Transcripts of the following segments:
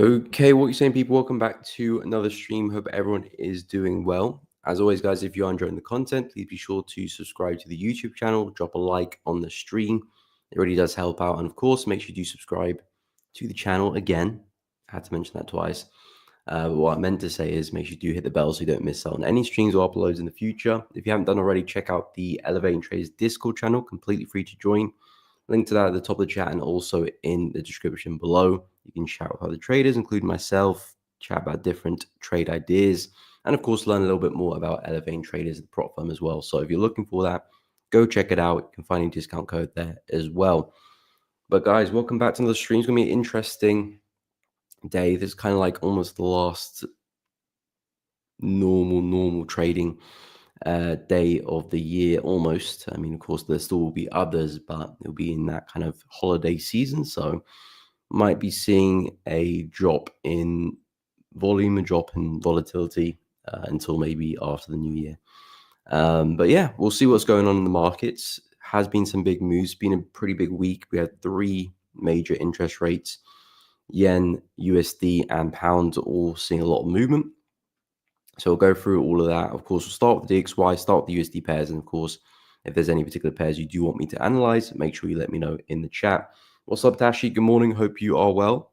Okay, what you saying, people? Welcome back to another stream. Hope everyone is doing well. As always, guys, if you are enjoying the content, please be sure to subscribe to the YouTube channel, drop a like on the stream. It really does help out. And of course, make sure you do subscribe to the channel again. I had to mention that twice. But what I meant to say is make sure you do hit the bell so you don't miss out on any streams or uploads in the future. If you haven't done already, check out the Elevating Trades Discord channel, completely free to join. Link to that at the top of the chat and also in the description below. You can chat with other traders, including myself, chat about different trade ideas, and of course, learn a little bit more about Elevating Traders, the prop firm as well. So if you're looking for that, go check it out. You can find a discount code there as well. But guys, welcome back to another stream. It's going to be an interesting day. This is kind of like almost the last normal trading day of the year almost. I mean, of course, there still will be others, but it'll be in that kind of holiday season. So might be seeing a drop in volume, a drop in volatility until maybe after the new year. But yeah, we'll see what's going on in the markets. Has been some big moves, been a pretty big week. We had three major interest rates, yen, USD, and pound, all seeing a lot of movement. So we'll go through all of that. Of course, we'll start with the DXY, start with the USD pairs. And of course, if there's any particular pairs you do want me to analyze, make sure you let me know in the chat. What's up, Tashi? Good morning. Hope you are well.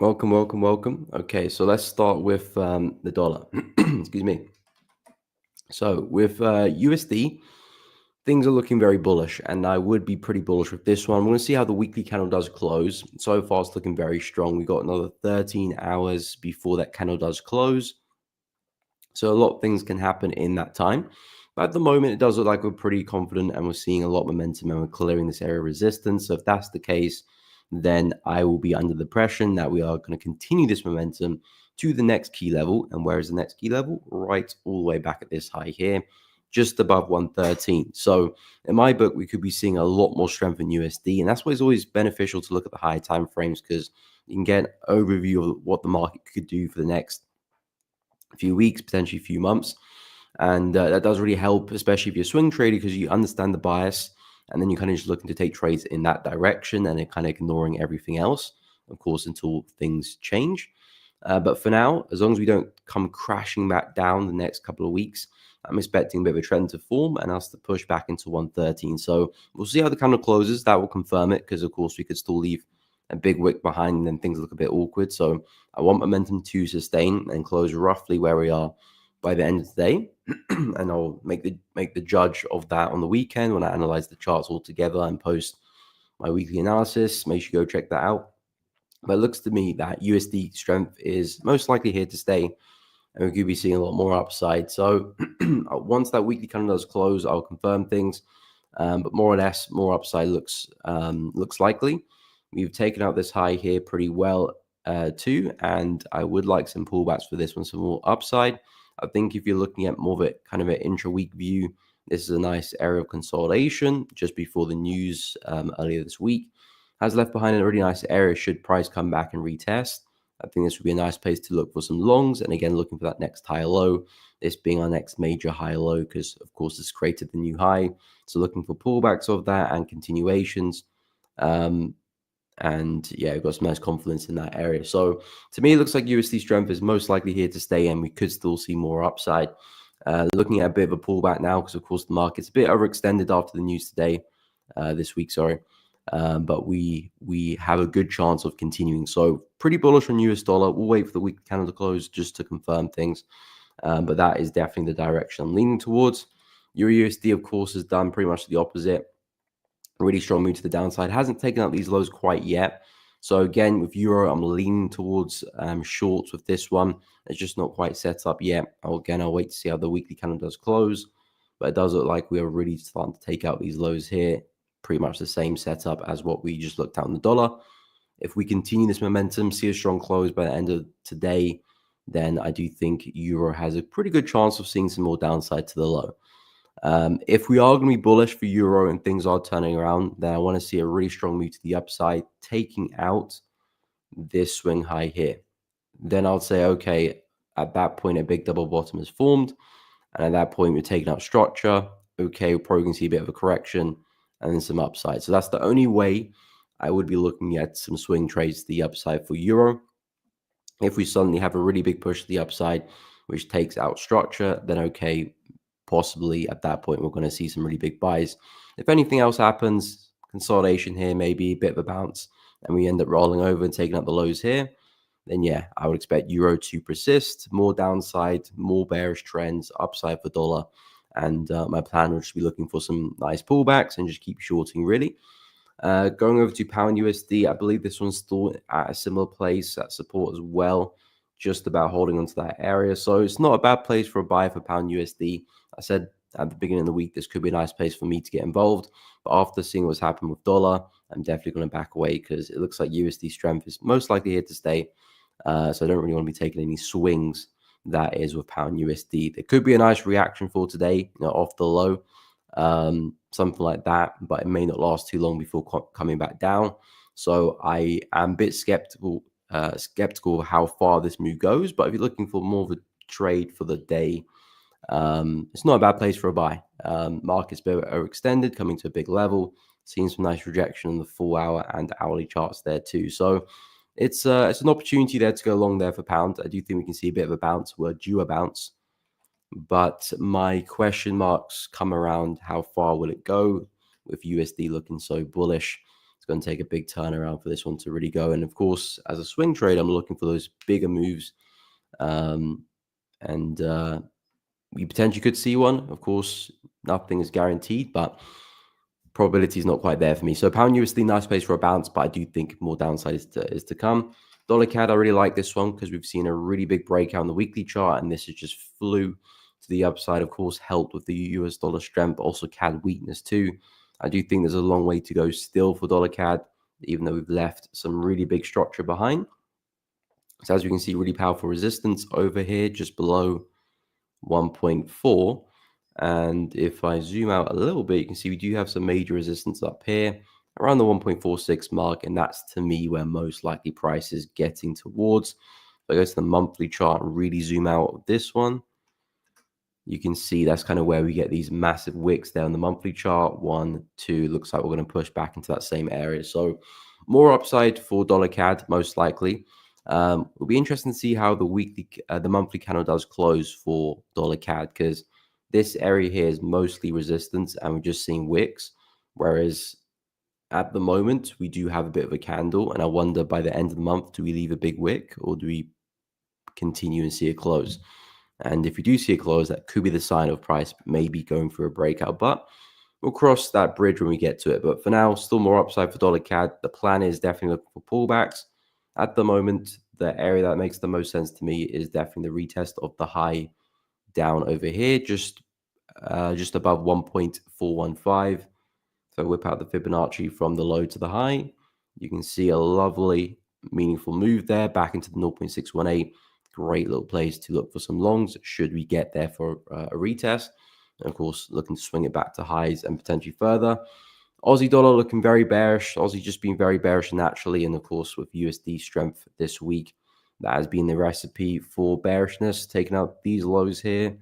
Welcome. Okay, so let's start with the dollar. Excuse me. So with USD, things are looking very bullish, and I would be pretty bullish with this one. We're going to see how the weekly candle does close. So far, it's looking very strong. We've got another 13 hours before that candle does close. So a lot of things can happen in that time. But at the moment, it does look like we're pretty confident and we're seeing a lot of momentum and we're clearing this area of resistance. So if that's the case, then I will be under the impression that we are going to continue this momentum to the next key level. And where is the next key level? Right all the way back at this high here, just above 113. So in my book, we could be seeing a lot more strength in USD. And that's why it's always beneficial to look at the higher time frames, because you can get an overview of what the market could do for the next few weeks, potentially a few months. And that does really help, especially if you're a swing trader, because you understand the bias and then you're kind of just looking to take trades in that direction and then kind of ignoring everything else, of course, until things change. But for now, as long as we don't come crashing back down the next couple of weeks, I'm expecting a bit of a trend to form and us to push back into 113. So we'll see how the candle closes. That will confirm it, because, of course, we could still leave a big wick behind and then things look a bit awkward. So I want momentum to sustain and close roughly where we are by the end of the day. And I'll make the judge of that on the weekend when I analyze the charts all together and post my weekly analysis. Make sure you go check that out. But it looks to me that USD strength is most likely here to stay, and we could be seeing a lot more upside. So once that weekly candle does close, I'll confirm things. But more or less, more upside looks likely. We've taken out this high here pretty well too, and I would like some pullbacks for this one, some more upside. I think if you're looking at more of a kind of an intra-week view, this is a nice area of consolidation just before the news earlier this week. Has left behind a really nice area should price come back and retest. I think this would be a nice place to look for some longs, and again, looking for that next high low, this being our next major high low, because of course this created the new high. So looking for pullbacks of that and continuations. And yeah, we've got some nice confidence in that area. So to me, it looks like USD strength is most likely here to stay, and we could still see more upside. Looking at a bit of a pullback now, because of course the market's a bit overextended after the news today, this week, sorry. But we have a good chance of continuing. So pretty bullish on US dollar. We'll wait for the weekly candle to close just to confirm things. But that is definitely the direction I'm leaning towards. Euro USD, of course, has done pretty much the opposite. Really strong move to the downside. Hasn't taken out these lows quite yet. So again, with Euro, I'm leaning towards shorts with this one. It's just not quite set up yet. I'll wait to see how the weekly candle does close. But it does look like we are really starting to take out these lows here. Pretty much the same setup as what we just looked at on the dollar. If we continue this momentum, see a strong close by the end of today, then I do think Euro has a pretty good chance of seeing some more downside to the low. If we are going to be bullish for Euro and things are turning around, then I want to see a really strong move to the upside, taking out this swing high here. Then I'll say, okay, at that point, a big double bottom is formed. And at that point, we're taking out structure. Okay, we're probably going to see a bit of a correction and then some upside. So that's the only way I would be looking at some swing trades to the upside for euro. If we suddenly have a really big push to the upside, which takes out structure, then okay, possibly at that point, we're going to see some really big buys. If anything else happens, consolidation here, maybe a bit of a bounce, and we end up rolling over and taking up the lows here, then yeah, I would expect euro to persist, more downside, more bearish trends, upside for dollar. And my plan would just be looking for some nice pullbacks and just keep shorting really. Going over to pound USD, I believe this one's still at a similar place at support as well, just about holding onto that area. So it's not a bad place for a buy for pound USD. I said at the beginning of the week, this could be a nice place for me to get involved. But after seeing what's happened with dollar, I'm definitely going to back away because it looks like USD strength is most likely here to stay. So I don't really want to be taking any swings, that is, with pound USD. There could be a nice reaction for today, off the low, something like that, but it may not last too long before coming back down. So I am a bit skeptical of how far this move goes. But if you're looking for more of a trade for the day, it's not a bad place for a buy. Markets are overextended, coming to a big level, seeing some nice rejection on the 4-hour and hourly charts there too. So it's an opportunity there to go long there for pound. I do think we can see a bit of a bounce. We're due a bounce, but my question marks come around how far will it go with USD looking so bullish. It's going to take a big turnaround for this one to really go. And of course, as a swing trade, I'm looking for those bigger moves. And we potentially could see one. Of course, nothing is guaranteed, but probability is not quite there for me. So pound USD, nice place for a bounce, but I do think more downside is to come. Dollar CAD, I really like this one because we've seen a really big breakout on the weekly chart, and this has just flew to the upside. Of course, helped with the US dollar strength, but also CAD weakness too. I do think there's a long way to go still for dollar CAD, even though we've left some really big structure behind. So as you can see, really powerful resistance over here, just below 1.4. And if I zoom out a little bit, you can see we do have some major resistance up here around the 1.46 mark. And that's, to me, where most likely price is getting towards. If I go to the monthly chart and really zoom out of this one, you can see that's kind of where we get these massive wicks there on the monthly chart. 1, 2, looks like we're going to push back into that same area. So more upside for dollar CAD, most likely. It'll be interesting to see how the monthly candle does close for dollar CAD, because this area here is mostly resistance and we're just seeing wicks. Whereas at the moment, we do have a bit of a candle, and I wonder by the end of the month, do we leave a big wick or do we continue and see a close? And if we do see a close, that could be the sign of price maybe going for a breakout. But we'll cross that bridge when we get to it. But for now, still more upside for dollar CAD. The plan is definitely looking for pullbacks. At the moment, the area that makes the most sense to me is definitely the retest of the high down over here, just above 1.415. So whip out the Fibonacci from the low to the high. You can see a lovely, meaningful move there back into the 0.618. Great little place to look for some longs should we get there for a retest. And of course, looking to swing it back to highs and potentially further. Aussie dollar looking very bearish. Aussie just being very bearish naturally. And of course, with USD strength this week, that has been the recipe for bearishness, taking out these lows here,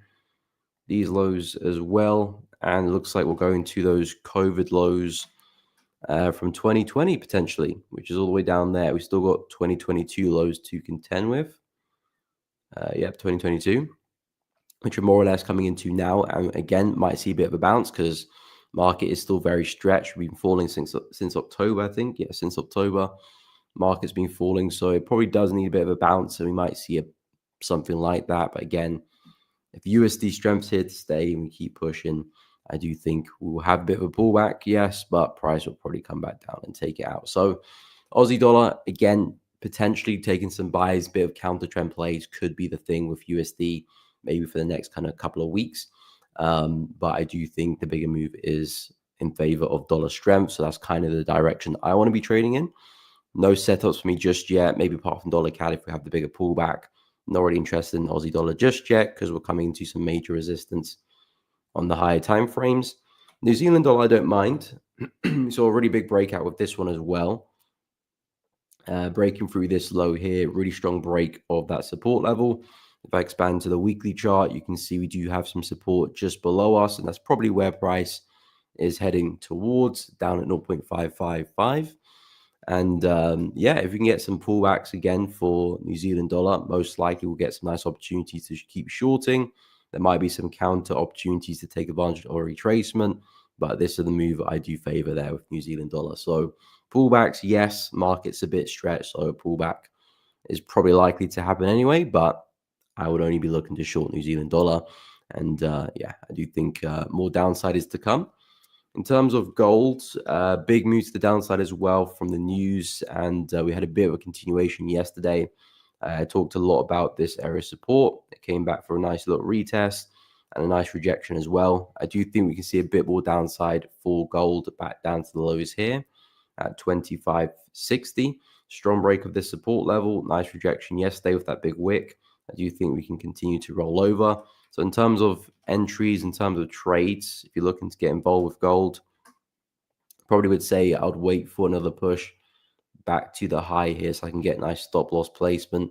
these lows as well. And it looks like we're going to those COVID lows from 2020 potentially, which is all the way down there. We still got 2022 lows to contend with. Yep, 2022, which are more or less coming into now. And again, might see a bit of a bounce because market is still very stretched. We've been falling since October, I think. Yeah, since October, market's been falling. So it probably does need a bit of a bounce. And we might see something like that. But again, if USD strength's here to stay and we keep pushing, I do think we will have a bit of a pullback, yes, but price will probably come back down and take it out. So Aussie dollar, again, potentially taking some buys, bit of counter trend plays could be the thing with USD, maybe for the next kind of couple of weeks. But I do think the bigger move is in favor of dollar strength. So that's kind of the direction I want to be trading in. No setups for me just yet, maybe apart from dollar CAD if we have the bigger pullback. Not really interested in Aussie dollar just yet because we're coming into some major resistance on the higher time frames. New Zealand dollar, I don't mind. So a really big breakout with this one as well. Breaking through this low here, really strong break of that support level. If I expand to the weekly chart, you can see we do have some support just below us, and that's probably where price is heading towards, down at 0.555. And yeah, if we can get some pullbacks again for New Zealand dollar, most likely we'll get some nice opportunities to keep shorting. There might be some counter opportunities to take advantage of retracement, but this is the move I do favor there with New Zealand dollar. So pullbacks, yes, market's a bit stretched, so a pullback is probably likely to happen anyway, but I would only be looking to short New Zealand dollar. And yeah, I do think more downside is to come. In terms of gold, big move to the downside as well from the news, and we had a bit of a continuation yesterday. I talked a lot about this area of support. It came back for a nice little retest and a nice rejection as well. I do think we can see a bit more downside for gold back down to the lows here at 25.60. Strong break of this support level. Nice rejection yesterday with that big wick. I do think we can continue to roll over. So in terms of entries, in terms of trades, if you're looking to get involved with gold, probably would say I would wait for another push back to the high here so I can get nice stop loss placement.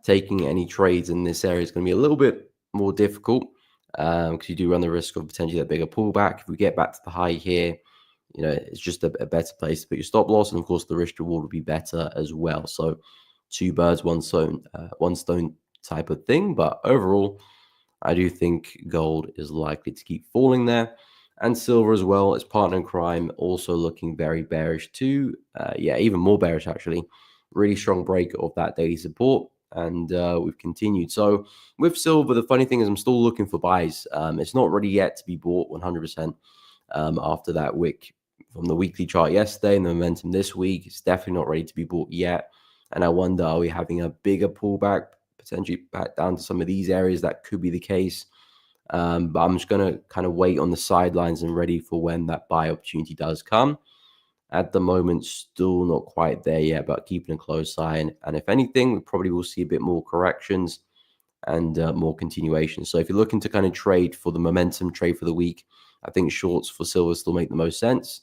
Taking any trades in this area is going to be a little bit more difficult because you do run the risk of potentially that bigger pullback. If we get back to the high here, you know, it's just a better place to put your stop loss, and of course the risk reward will be better as well. So two birds, one stone type of thing. But overall, I do think gold is likely to keep falling there. And silver as well, its partner in crime, also looking very bearish too. Yeah, even more bearish actually. Really strong break of that daily support. And we've continued. So with silver, the funny thing is I'm still looking for buys. It's not ready yet to be bought 100% after that wick from the weekly chart yesterday and the momentum this week. It's definitely not ready to be bought yet. And I wonder, are we having a bigger pullback, potentially back down to some of these areas? That could be the case. But I'm just going to kind of wait on the sidelines and ready for when that buy opportunity does come. At the moment, still not quite there yet, but keeping a close eye. And if anything, we probably will see a bit more corrections and more continuation. So if you're looking to kind of trade for the momentum, trade for the week, I think shorts for silver still make the most sense.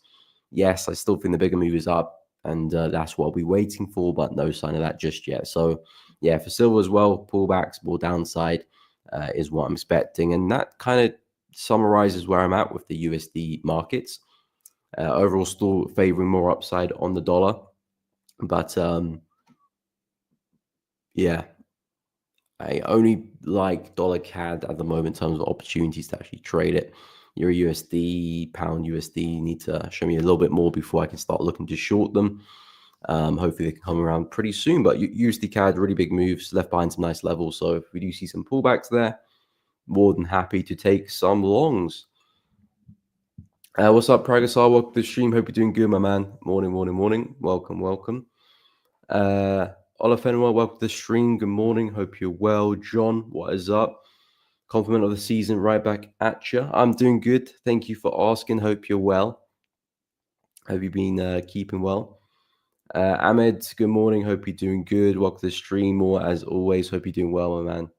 Yes, I still think the bigger move is up, and that's what I'll be waiting for, but no sign of that just yet. So yeah, for silver as well, pullbacks, more downside is what I'm expecting. And that kind of summarizes where I'm at with the USD markets. Overall, still favoring more upside on the dollar. But yeah, I only like dollar CAD at the moment in terms of opportunities to actually trade it. Euro USD, pound USD need to show me a little bit more before I can start looking to short them. Hopefully they can come around pretty soon. But USD CAD, really big moves, left behind some nice levels. So if we do see some pullbacks there, more than happy to take some longs. What's up, Pragasar? Welcome to the stream. Hope you're doing good, my man. Morning, morning, morning. Welcome, welcome. Olafenwa, welcome to the stream. Good morning. Hope you're well. John, what is up? Compliment of the season right back at you. I'm doing good. Thank you for asking. Hope you're well. Have you been keeping well? Ahmed, good morning. Hope you're doing good. Welcome to the stream. More as always. Hope you're doing well, my man.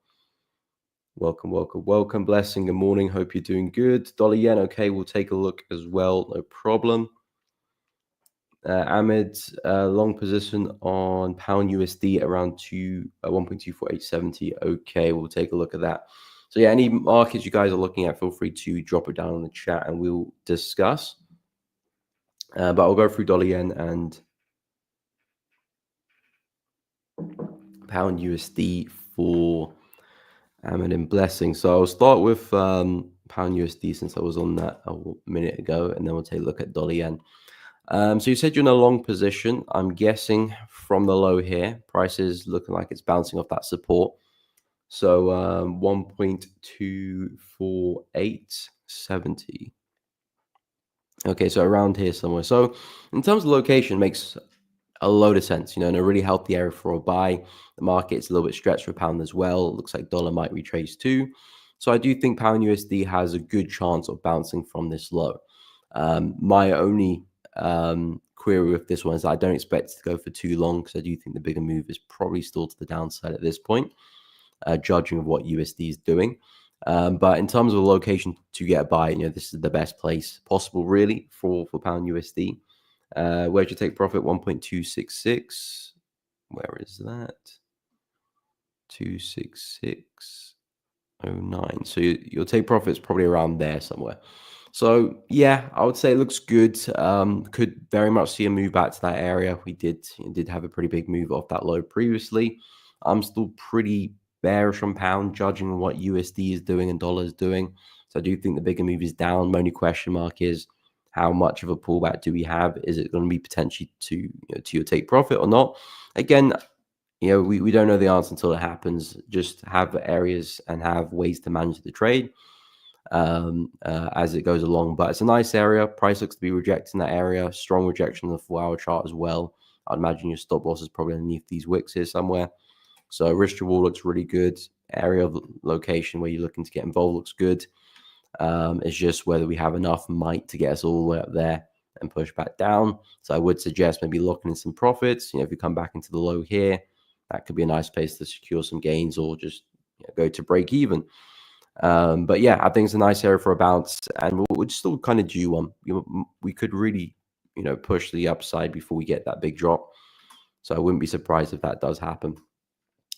Welcome, welcome, welcome. Blessing, good morning. Hope you're doing good. Dollar yen, okay, we'll take a look as well. No problem. Ahmed, long position on pound USD around 1.24870. Okay, we'll take a look at that. So yeah, any markets you guys are looking at, feel free to drop it down in the chat and we'll discuss. But I'll go through dollar yen and pound USD for Ahmed and Blessing. So I'll start with pound USD since I was on that a minute ago, and then we'll take a look at dollar yen. So you said you're in a long position. I'm guessing from the low here, prices looking like it's bouncing off that support. So 1.24870. Okay, so around here somewhere. So in terms of location, makes a load of sense. You know, in a really healthy area for a buy. The market's a little bit stretched for pound as well. It looks like dollar might retrace too. So I do think pound USD has a good chance of bouncing from this low. My only query with this one is that I don't expect it to go for too long because I do think the bigger move is probably still to the downside at this point, judging of what USD is doing. But in terms of the location to get a buy, you know, this is the best place possible really for pound USD. Where'd you take profit? 1.266. Where is that? 266.09. So your take profit is probably around there somewhere. So yeah, I would say it looks good. Could very much see a move back to that area. We did have a pretty big move off that low previously. I'm still pretty bearish on pound, judging what USD is doing and dollar is doing. So I do think the bigger move is down. My only question mark is how much of a pullback do we have? Is it going to be potentially to your take profit or not? Again, we don't know the answer until it happens. Just have areas and have ways to manage the trade as it goes along. But it's a nice area. Price looks to be rejecting that area. Strong rejection on the 4-hour chart as well. I'd imagine your stop loss is probably underneath these wicks here somewhere. So risk reward looks really good. Area of location where you're looking to get involved looks good. It's just whether we have enough might to get us all the way up there and push back down. So I would suggest maybe locking in some profits. If you come back into the low here, that could be a nice place to secure some gains or just go to break even. But yeah, I think it's a nice area for a bounce, and we're still kind of due one. We could really, push the upside before we get that big drop. So I wouldn't be surprised if that does happen.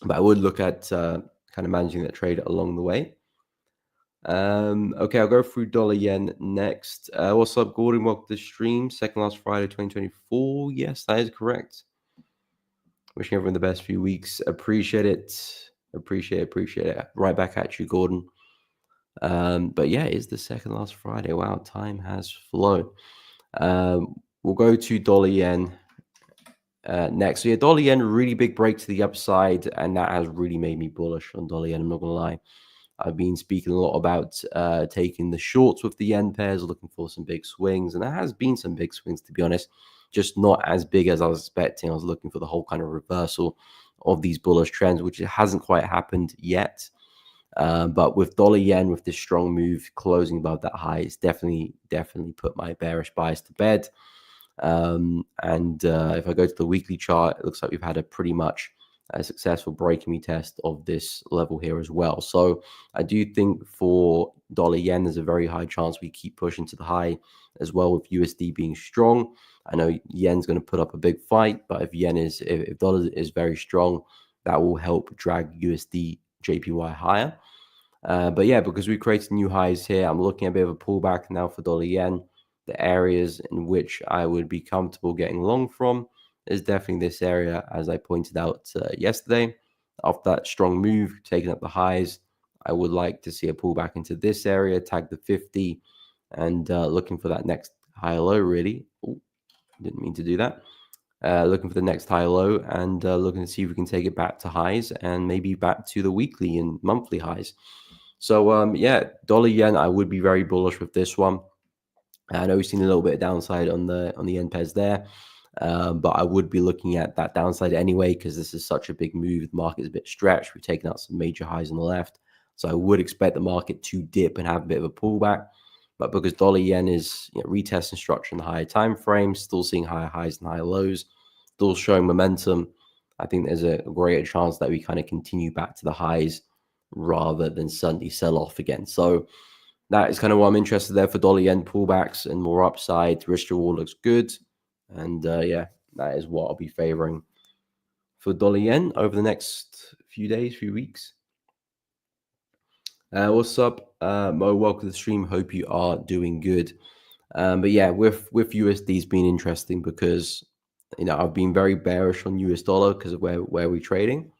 But I would look at kind of managing that trade along the way. Okay, I'll go through dollar yen next. What's up, Gordon? Welcome to the stream. Second last Friday, 2024. Yes, that is correct. Wishing everyone the best few weeks. Appreciate it. Appreciate it. Right back at you, Gordon. But yeah, it's the second last Friday. Wow, time has flown. We'll go to dollar yen next. So yeah, dollar yen, really big break to the upside, and that has really made me bullish on dollar yen. I'm not gonna lie. I've been speaking a lot about taking the shorts with the yen pairs, looking for some big swings, and there has been some big swings, to be honest, just not as big as I was expecting. I was looking for the whole kind of reversal of these bullish trends, which hasn't quite happened yet. But with dollar yen, with this strong move closing above that high, it's definitely put my bearish bias to bed. If I go to the weekly chart, it looks like we've had a pretty much successful breaking me test of this level here as well. So I do think for dollar yen, there's a very high chance we keep pushing to the high as well, with USD being strong. I know yen's going to put up a big fight, but if dollar is very strong, that will help drag USD JPY higher. But yeah, because we created new highs here, I'm looking at a bit of a pullback now for dollar yen. The areas in which I would be comfortable getting long from is definitely this area, as I pointed out yesterday. After that strong move, taking up the highs, I would like to see a pullback into this area, tag the 50, and looking for that next higher low, really. Ooh, didn't mean to do that. Looking for the next high low and looking to see if we can take it back to highs and maybe back to the weekly and monthly highs. So yeah, dollar yen, I would be very bullish with this one. I know we've seen a little bit of downside on the yen pairs there, but I would be looking at that downside anyway because this is such a big move. The market is a bit stretched. We've taken out some major highs on the left, so I would expect the market to dip and have a bit of a pullback. But because dollar yen is retesting structure in the higher time frame, still seeing higher highs and higher lows, still showing momentum, I think there's a greater chance that we kind of continue back to the highs rather than suddenly sell off again. So that is kind of what I'm interested there for dollar yen pullbacks and more upside. Risk reward looks good. And yeah, that is what I'll be favoring for dollar yen over the next few days, few weeks. What's up, Mo? Welcome to the stream. Hope you are doing good. But yeah, with USD, it's been interesting because I've been very bearish on US dollar because of where we're trading.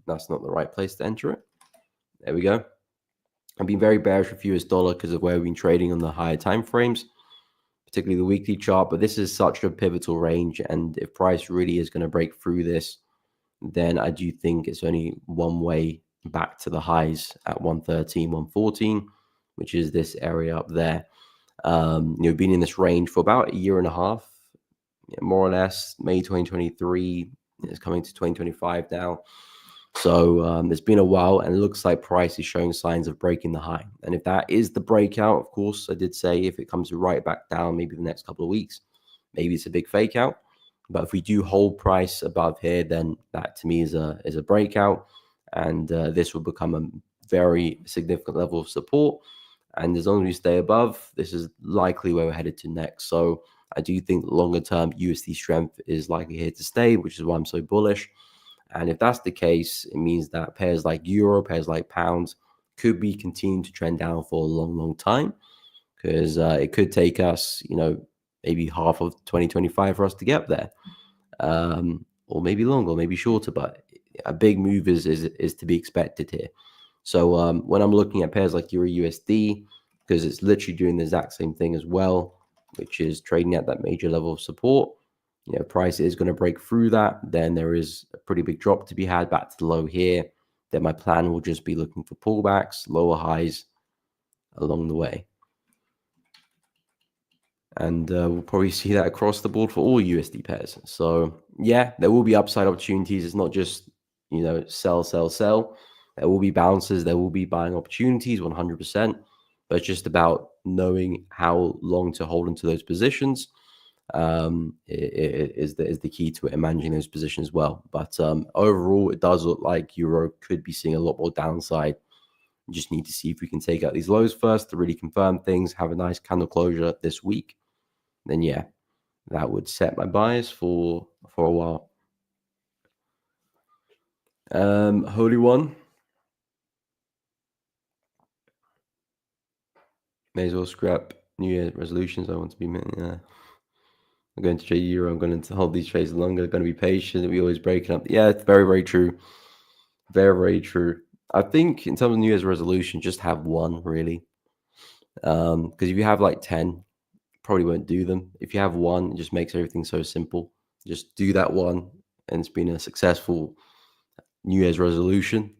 That's not the right place to enter it. There we go. I've been very bearish with US dollar because of where we've been trading on the higher time frames, particularly the weekly chart. But this is such a pivotal range, and if price really is going to break through this, then I do think it's only one way back to the highs at 113, 114, which is this area up there. Been in this range for about a year and a half, more or less. May 2023 is coming to 2025 now. So it's been a while, and it looks like price is showing signs of breaking the high. And if that is the breakout, of course, I did say if it comes right back down, maybe the next couple of weeks, maybe it's a big fake out. But if we do hold price above here, then that to me is a breakout, and this will become a very significant level of support. And as long as we stay above, this is likely where we're headed to next. So I do think longer term USD strength is likely here to stay, which is why I'm so bullish. And if that's the case, it means that pairs like euro, pairs like pounds could be continuing to trend down for a long, long time. because it could take us, maybe half of 2025 for us to get there, or maybe longer, or maybe shorter. But a big move is to be expected here. So when I'm looking at pairs like Euro USD, because it's literally doing the exact same thing as well, which is trading at that major level of support. Price is going to break through that. Then there is a pretty big drop to be had back to the low here. Then my plan will just be looking for pullbacks, lower highs along the way. And we'll probably see that across the board for all USD pairs. So yeah, there will be upside opportunities. It's not just, sell, sell, sell. There will be bounces. There will be buying opportunities, 100%. But it's just about knowing how long to hold into those positions. Is the key to it, and managing those positions well. But overall, it does look like Euro could be seeing a lot more downside. We just need to see if we can take out these lows first to really confirm things, have a nice candle closure this week. Then yeah, that would set my bias for a while. Holy One. May as well scrap New Year resolutions. I want to be I'm going to trade Euro. I'm going to hold these trades longer. Going to be patient. We always breaking up. Yeah, it's very, very true. Very, very true. I think in terms of New Year's resolution, just have one really. Because if you have like 10, probably won't do them. If you have one, it just makes everything so simple. Just do that one, and it's been a successful New Year's resolution.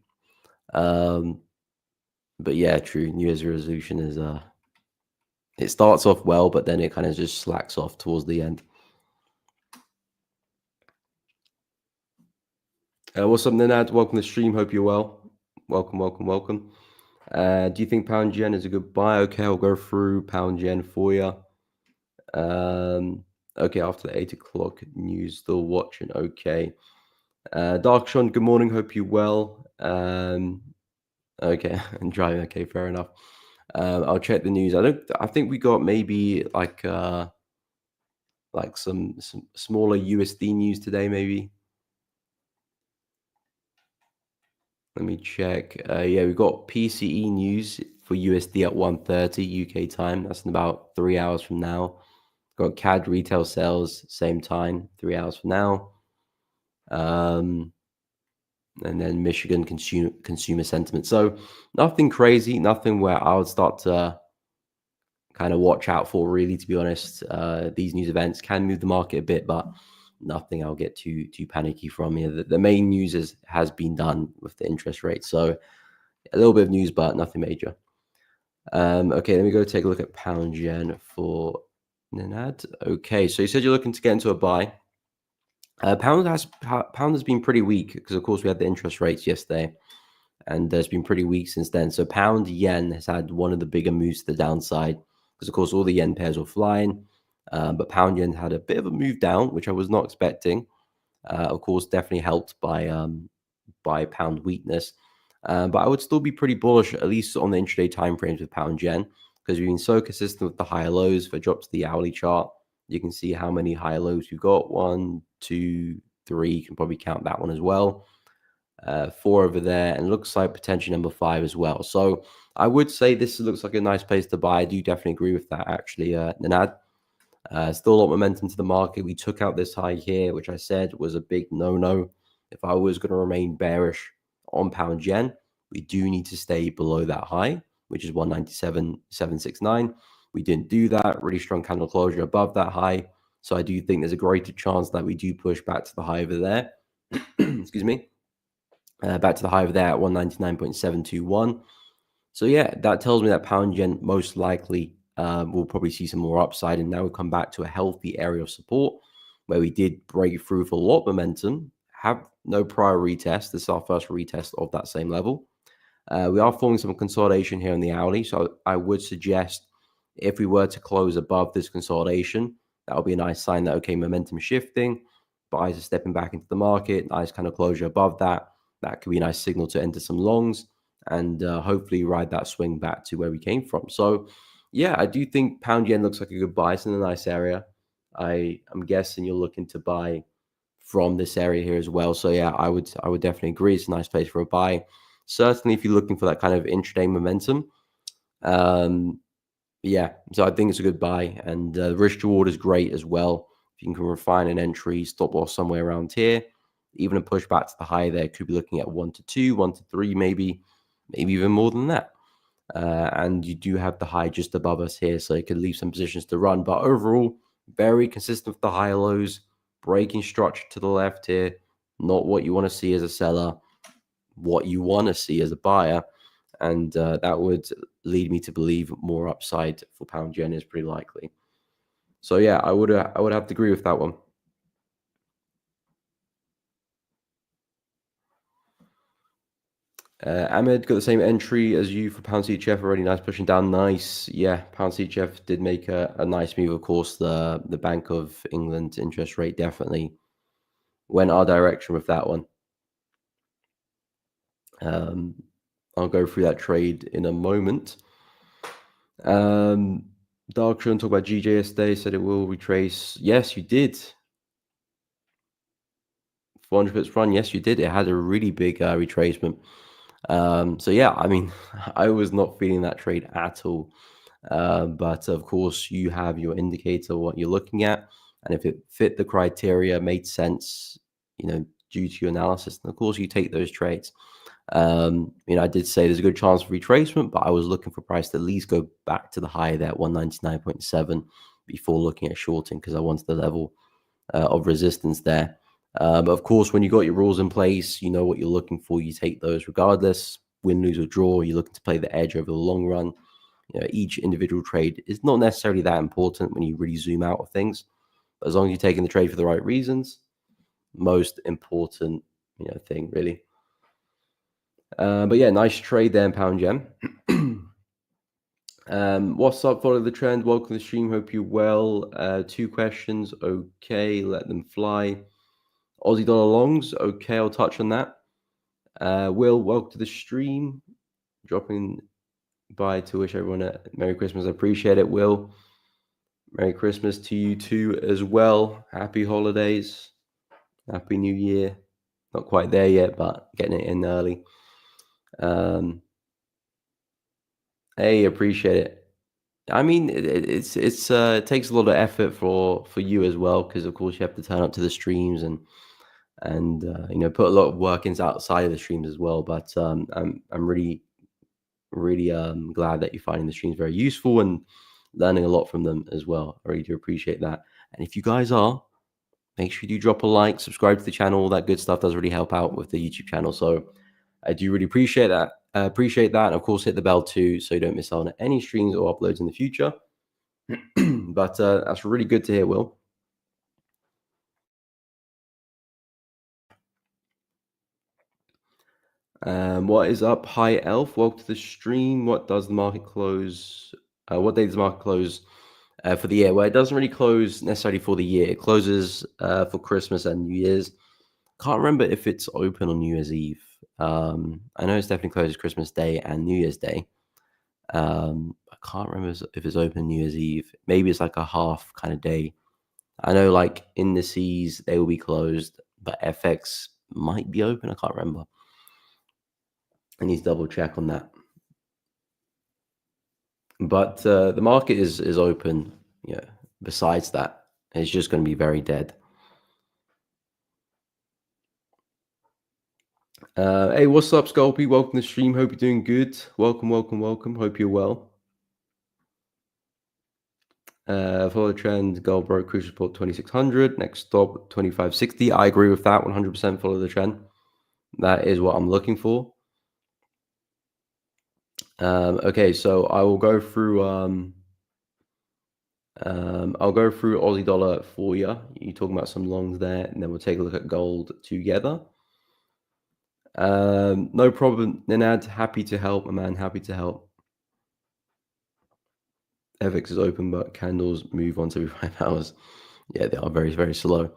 But yeah, true. New Year's resolution is it starts off well, but then it kind of just slacks off towards the end. What's up, Nenad? Welcome to the stream. Hope you're well. Welcome, welcome, welcome. Do you think pound yen is a good buy? Okay, I'll go through pound yen for you. Okay, after the 8 o'clock news, still watching. Okay. Darkshon, good morning. Hope you're well. Okay, I'm driving. Okay, fair enough. I'll check the news. I think we got maybe like some smaller USD news today, maybe. Let me check. Yeah, we got PCE news for USD at 1:30 UK time. That's in about 3 hours from now. Got CAD retail sales, same time, 3 hours from now. And then Michigan consumer sentiment. So nothing crazy, nothing where I would start to kind of watch out for, really, to be honest. These news events can move the market a bit, but nothing I'll get too panicky from here. The main news has been done with the interest rate. So a little bit of news, but nothing major. Okay, let me go take a look at pound yen for Nenad. Okay, so you said you're looking to get into a buy. Pound has been pretty weak because, of course, we had the interest rates yesterday, and there's been pretty weak since then. So pound yen has had one of the bigger moves to the downside because, of course, all the yen pairs were flying, but pound yen had a bit of a move down, which I was not expecting. Of course, definitely helped by pound weakness, but I would still be pretty bullish, at least on the intraday timeframes with pound yen, because we've been so consistent with the higher lows. If I drop to the hourly chart, you can see how many higher lows we've got. 1, 2, 3. You can probably count that one as well. 4 over there, and looks like potentially number 5 as well. So I would say this looks like a nice place to buy. I do definitely agree with that, actually, Nenad. Still a lot of momentum to the market. We took out this high here, which I said was a big no-no. If I was going to remain bearish on pound yen, we do need to stay below that high, which is 197.769. We didn't do that. Really strong candle closure above that high. So I do think there's a greater chance that we do push back to the high over there. Excuse me. Back to the high over there at 199.721. So yeah, that tells me that pound yen most likely will probably see some more upside. And now we come back to a healthy area of support where we did break through for a lot of momentum, have no prior retest. This is our first retest of that same level. We are forming some consolidation here in the hourly. So I would suggest if we were to close above this consolidation, that would be a nice sign that, okay, momentum shifting, buys are stepping back into the market, nice kind of closure above that. That could be a nice signal to enter some longs and hopefully ride that swing back to where we came from. So yeah, I do think pound yen looks like a good buy. It's in a nice area. I'm guessing you're looking to buy from this area here as well. So yeah, I would definitely agree. It's a nice place for a buy. Certainly, if you're looking for that kind of intraday momentum, Yeah, so I think it's a good buy, and risk to reward is great as well. If you can refine an entry, stop loss somewhere around here, even a pushback to the high there could be looking at 1 to 2, 1 to 3, maybe even more than that. And you do have the high just above us here, so it could leave some positions to run. But overall, very consistent with the high lows, breaking structure to the left here. Not what you want to see as a seller, what you want to see as a buyer. And that would lead me to believe more upside for pound yen is pretty likely. So yeah, I would have to agree with that one. Ahmed got the same entry as you for pound CHF already. Nice pushing down. Nice. Yeah, pound CHF did make a nice move. Of course, the Bank of England interest rate definitely went our direction with that one. I'll go through that trade in a moment. Darkshire talk about GJ yesterday, said it will retrace. Yes, you did. 400 pips run. Yes, you did. It had a really big retracement. So yeah, I mean, I was not feeling that trade at all. But of course, you have your indicator, what you're looking at, and if it fit the criteria, made sense, due to your analysis, and of course, you take those trades. I did say there's a good chance of retracement, but I was looking for price to at least go back to the high there, 199.7, before looking at shorting because I wanted the level of resistance there. But of course, when you got your rules in place, you know what you're looking for. You take those regardless, win, lose, or draw. You're looking to play the edge over the long run. Each individual trade is not necessarily that important when you really zoom out of things. But as long as you're taking the trade for the right reasons, most important, thing really. But yeah, nice trade there in pound yen. What's up? Follow the trend. Welcome to the stream. Hope you're well. 2 questions. Okay, let them fly. Aussie dollar longs. Okay, I'll touch on that. Will, welcome to the stream. Dropping by to wish everyone a Merry Christmas. I appreciate it, Will. Merry Christmas to you too as well. Happy holidays. Happy New Year. Not quite there yet, but getting it in early. Hey, appreciate it. I mean, it takes a lot of effort for you as well, because of course you have to turn up to the streams and put a lot of work into outside of the streams as well. But I'm really glad that you're finding the streams very useful and learning a lot from them as well. I really do appreciate that. And if you guys are, make sure you do drop a like, subscribe to the channel. All that good stuff does really help out with the YouTube channel. So I do really appreciate that. And of course, hit the bell too, so you don't miss out on any streams or uploads in the future. But that's really good to hear, Will. What is up? Hi, Elf. Welcome to the stream. What does the market close? What day does the market close for the year? Well, it doesn't really close necessarily for the year. It closes for Christmas and New Year's. Can't remember if it's open on New Year's Eve. I know it's definitely closes Christmas Day and New Year's Day. I can't remember if it's open New Year's Eve. Maybe it's like a half kind of day. I know like indices, they will be closed, but FX might be open. I can't remember. I need to double check on that. But the market is open. Besides that, it's just going to be very dead. Hey, what's up, Sculpey? Welcome to the stream. Hope you're doing good. Welcome. Hope you're well. Follow the trend. Gold broke crucial support 2600. Next stop 2560. I agree with that. 100% follow the trend. That is what I'm looking for. Okay, so I will go through. I'll go through Aussie dollar for you. You're talking about some longs there, and then we'll take a look at gold together. No problem, Ninad. Happy to help, my man. Happy to help. FX is open, but candles move on to 5 hours. Yeah, they are very, very slow.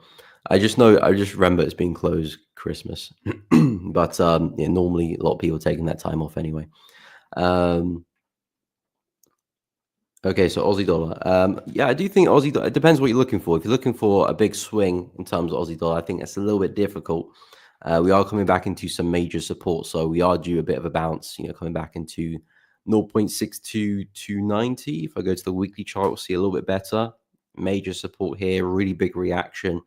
I just remember it's being closed Christmas, but normally a lot of people are taking that time off anyway. Okay, so Aussie dollar. Yeah, I do think Aussie dollar, it depends what you're looking for. If you're looking for a big swing in terms of Aussie dollar, I think that's a little bit difficult. We are coming back into some major support, so we are due a bit of a bounce, coming back into 0.62290. If I go to the weekly chart, we'll see a little bit better. Major support here, really big reaction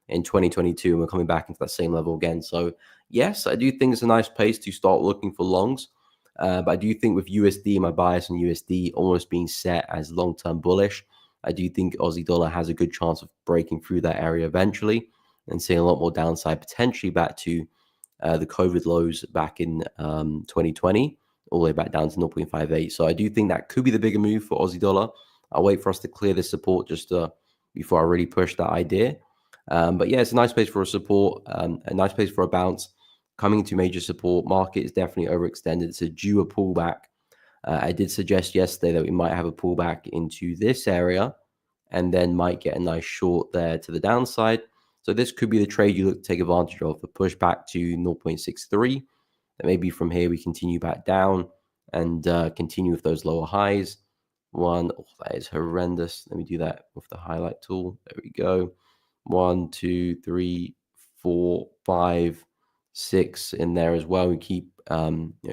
in 2022, and we're coming back into that same level again. So yes, I do think it's a nice place to start looking for longs. But I do think with USD, my bias on USD almost being set as long-term bullish, I do think Aussie dollar has a good chance of breaking through that area eventually and seeing a lot more downside, potentially back to the COVID lows back in 2020, all the way back down to 0.58. So I do think that could be the bigger move for Aussie dollar. I'll wait for us to clear this support just before I really push that idea. But yeah, it's a nice place for a support, a nice place for a bounce. Coming into major support, market is definitely overextended. It's a due a pullback. I did suggest yesterday that we might have a pullback into this area and then might get a nice short there to the downside. So this could be the trade you look to take advantage of, the push back to 0.63. And maybe from here we continue back down and continue with those lower highs. Oh, that is horrendous. Let me do that with the highlight tool. There we go. 1, 2, 3, 4, 5, 6 in there as well. We keep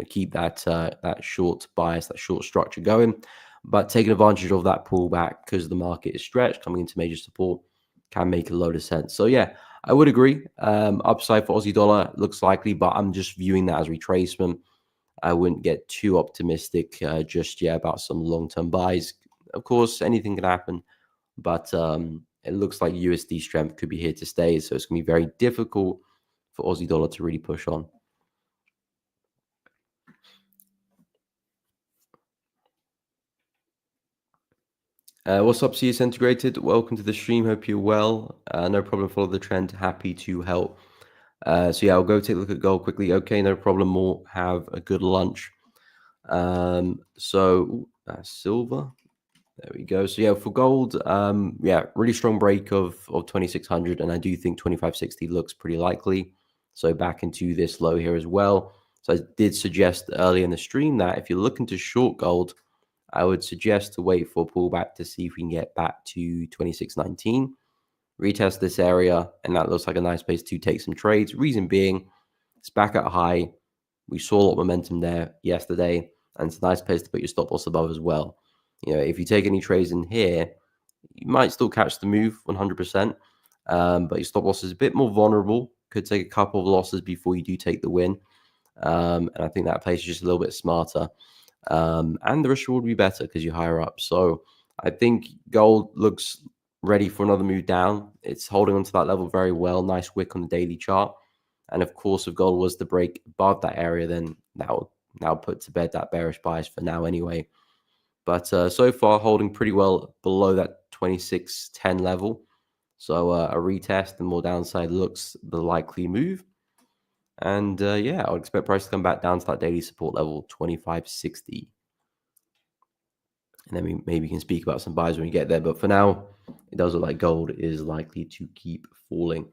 keep that that short bias, that short structure going, but taking advantage of that pullback because the market is stretched coming into major support can make a load of sense. So yeah, I would agree. Upside for Aussie dollar looks likely, but I'm just viewing that as retracement. I wouldn't get too optimistic just yet about some long-term buys. Of course, anything can happen, but it looks like USD strength could be here to stay. So it's going to be very difficult for Aussie dollar to really push on. What's up, CS Integrated? Welcome to the stream. Hope you're well. No problem. Follow the trend. Happy to help. So yeah, I'll go take a look at gold quickly. Okay, no problem. We'll have a good lunch. Silver. There we go. So yeah, for gold, yeah, really strong break of 2600, and I do think 2560 looks pretty likely. So back into this low here as well. So I did suggest earlier in the stream that if you're looking to short gold, I would suggest to wait for a pullback to see if we can get back to 2619, retest this area, and that looks like a nice place to take some trades. Reason being, it's back at a high. We saw a lot of momentum there yesterday, and it's a nice place to put your stop loss above as well. You know, if you take any trades in here, you might still catch the move 100%, but your stop loss is a bit more vulnerable. Could take a couple of losses before you do take the win. And I think that place is just a little bit smarter. And the risk reward will be better because you're higher up. So I think gold looks ready for another move down. It's holding onto that level very well. Nice wick on the daily chart. And of course, if gold was to break above that area, then that will now put to bed that bearish bias for now anyway. But so far, holding pretty well below that 2610 level. So a retest and more downside looks the likely move. And yeah, I would expect price to come back down to that daily support level, 2560. And then we maybe can speak about some buys when we get there. But for now, it does look like gold is likely to keep falling.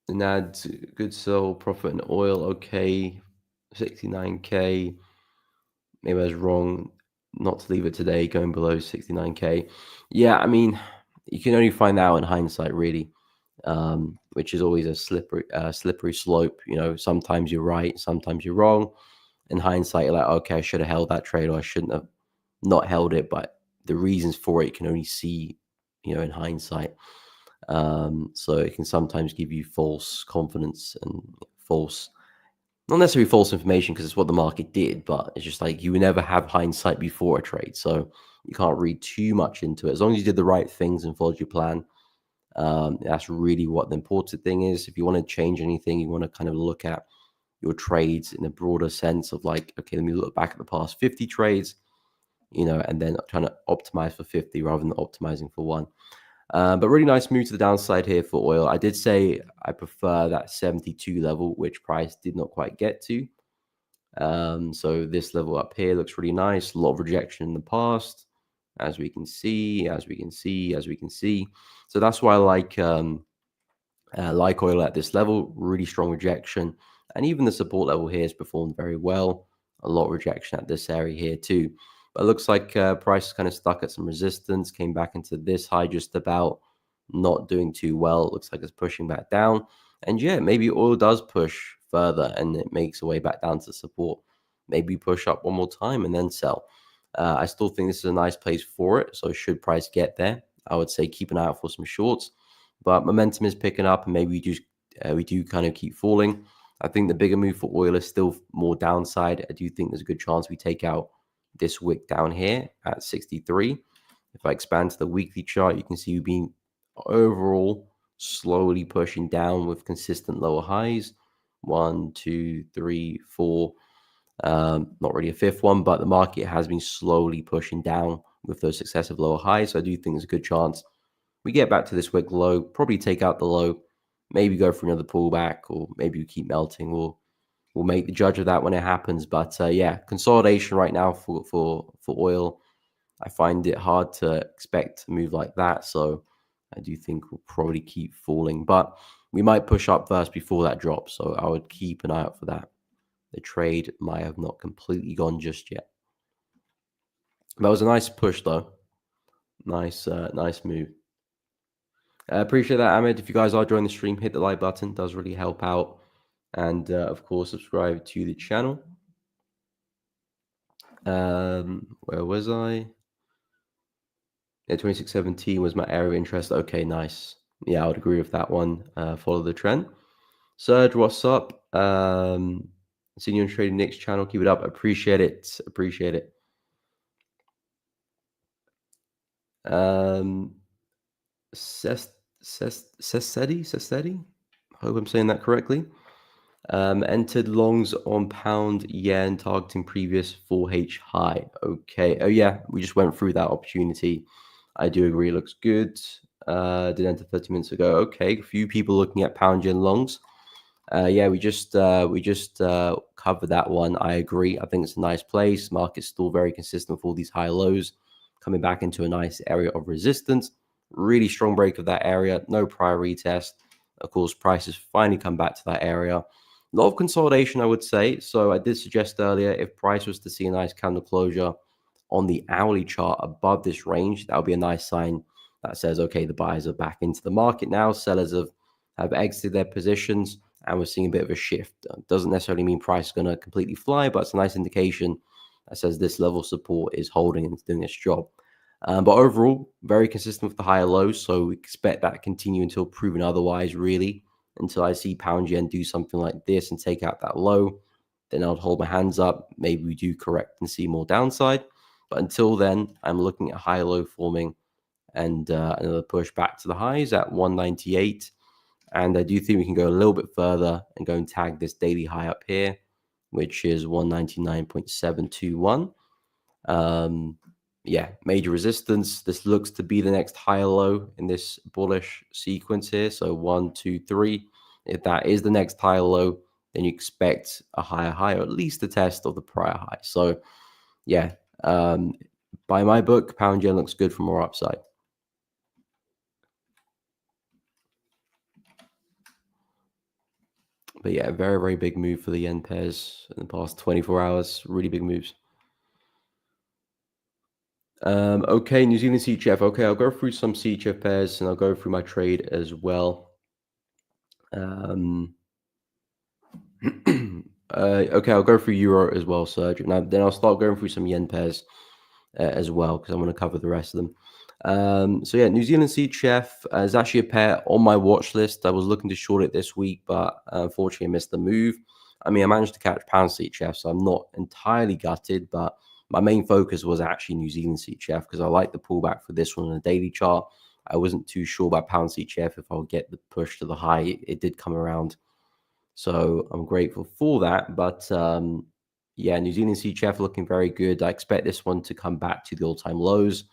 NAD, good sell, profit in oil, okay. 69K. Maybe I was wrong not to leave it today, going below 69K. Yeah, I mean, you can only find out in hindsight, really, which is always a slippery slope. You know, sometimes you're right, sometimes you're wrong. In hindsight, you're like, okay, I should have held that trade, or I shouldn't have not held it. But the reasons for it you can only see, you know, in hindsight. So it can sometimes give you false confidence and false, not necessarily false information because it's what the market did, but it's just like you never have hindsight before a trade. So you can't read too much into it. As long as you did the right things and followed your plan, that's really what the important thing is. If you want to change anything, you want to kind of look at your trades in a broader sense of like, okay, let me look back at the past 50 trades, you know, and then trying to optimize for 50 rather than optimizing for one. But really nice move to the downside here for oil. I did say I prefer that 72 level, which price did not quite get to. So this level up here looks really nice. A lot of rejection in the past, as we can see. So that's why I like oil at this level. Really strong rejection. And even the support level here has performed very well. A lot of rejection at this area here too. But it looks like price is kind of stuck at some resistance, came back into this high just about, not doing too well. It looks like it's pushing back down. And yeah, maybe oil does push further and it makes a way back down to support. Maybe push up one more time and then sell. I still think this is a nice place for it. So should price get there, I would say keep an eye out for some shorts. But momentum is picking up, and maybe we do kind of keep falling. I think the bigger move for oil is still more downside. I do think there's a good chance we take out this wick down here at 63. If I expand to the weekly chart, you can see we've been overall slowly pushing down with consistent lower highs. 1, 2, 3, 4. Not really a fifth one, but the market has been slowly pushing down with those successive lower highs. So I do think there's a good chance we get back to this wick low, probably take out the low, maybe go for another pullback, or maybe we keep melting. We'll make the judge of that when it happens. But yeah, consolidation right now for oil. I find it hard to expect a move like that. So I do think we'll probably keep falling, but we might push up first before that drop. So I would keep an eye out for that. The trade might have not completely gone just yet. That was a nice push though. Nice move. I appreciate that, Ahmed. If you guys are enjoying the stream, hit the like button. It does really help out. And of course, subscribe to the channel. Where was I? Yeah, 2617 was my area of interest. Okay, nice. Yeah, I would agree with that one. Follow the trend. Serge, what's up? Seeing you on Trading Nick's channel. Keep it up. Appreciate it. Appreciate it. Sesedi? Hope I'm saying that correctly. Entered longs on pound yen targeting previous 4H high. Okay. Oh yeah, we just went through that opportunity. I do agree. It looks good. Did enter 30 minutes ago. Okay. A few people looking at pound yen longs. Yeah, we just covered that one. I agree. I think it's a nice place. Market's still very consistent with all these high lows, coming back into a nice area of resistance. Really strong break of that area. No prior retest. Of course, prices finally come back to that area. A lot of consolidation, I would say. So I did suggest earlier, if price was to see a nice candle closure on the hourly chart above this range, that would be a nice sign that says, okay, the buyers are back into the market now. Sellers have exited their positions, and we're seeing a bit of a shift. Doesn't necessarily mean price is going to completely fly, but it's a nice indication that says this level of support is holding and it's doing its job. But overall, very consistent with the higher lows. So we expect that to continue until proven otherwise, really. Until I see pound yen do something like this and take out that low, then I'll hold my hands up. Maybe we do correct and see more downside. But until then, I'm looking at high low forming and another push back to the highs at 198. And I do think we can go a little bit further and go and tag this daily high up here, which is 199.721. Yeah, major resistance. This looks to be the next higher low in this bullish sequence here. So 1, 2, 3. If that is the next higher low, then you expect a higher high, or at least a test of the prior high. So yeah, by my book, pound yen looks good for more upside. But yeah, very, very big move for the yen pairs in the past 24 hours. Really big moves. Okay, New Zealand CHF. Okay, I'll go through some CHF pairs and I'll go through my trade as well. Okay, I'll go through Euro as well, Serge. And then I'll start going through some yen pairs as well, because I'm going to cover the rest of them. So yeah, New Zealand CHF is actually a pair on my watch list. I was looking to short it this week, but unfortunately I missed the move. I mean, I managed to catch pound CHF, so I'm not entirely gutted, but my main focus was actually New Zealand CHF because I like the pullback for this one on a daily chart. I wasn't too sure about pound CHF if I'll get the push to the high. It did come around, so I'm grateful for that. But yeah, New Zealand CHF looking very good. I expect this one to come back to the all-time lows.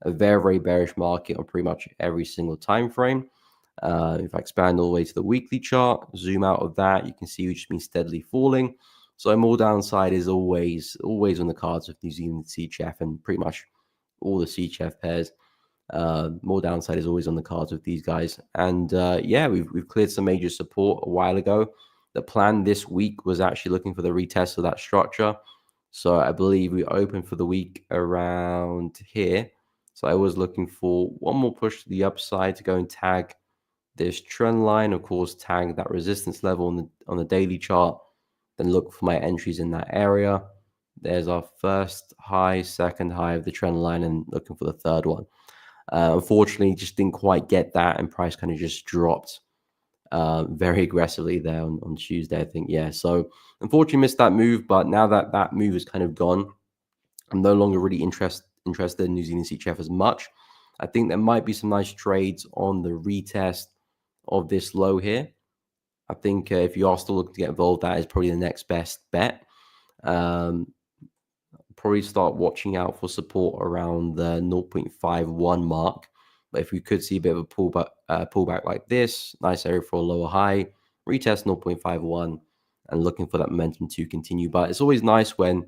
A very, very bearish market on pretty much every single time frame. If I expand all the way to the weekly chart, zoom out of that, you can see we've just been steadily falling. So more downside is always on the cards of New Zealand CHF and pretty much all the CHF pairs. More downside is always on the cards with these guys. And yeah, we've cleared some major support a while ago. The plan this week was actually looking for the retest of that structure. So I believe we opened for the week around here. So I was looking for one more push to the upside to go and tag this trend line, of course, tag that resistance level on the daily chart, then look for my entries in that area. There's our first high, second high of the trend line, and looking for the third one. Unfortunately, just didn't quite get that, and price kind of just dropped very aggressively there on Tuesday, I think. Yeah, so unfortunately missed that move, but now that that move is kind of gone, I'm no longer really interested in New Zealand CHF as much. I think there might be some nice trades on the retest of this low here. I think if you are still looking to get involved, that is probably the next best bet. Probably start watching out for support around the 0.51 mark. But if we could see a bit of a pullback like this, nice area for a lower high, retest 0.51 and looking for that momentum to continue. But it's always nice when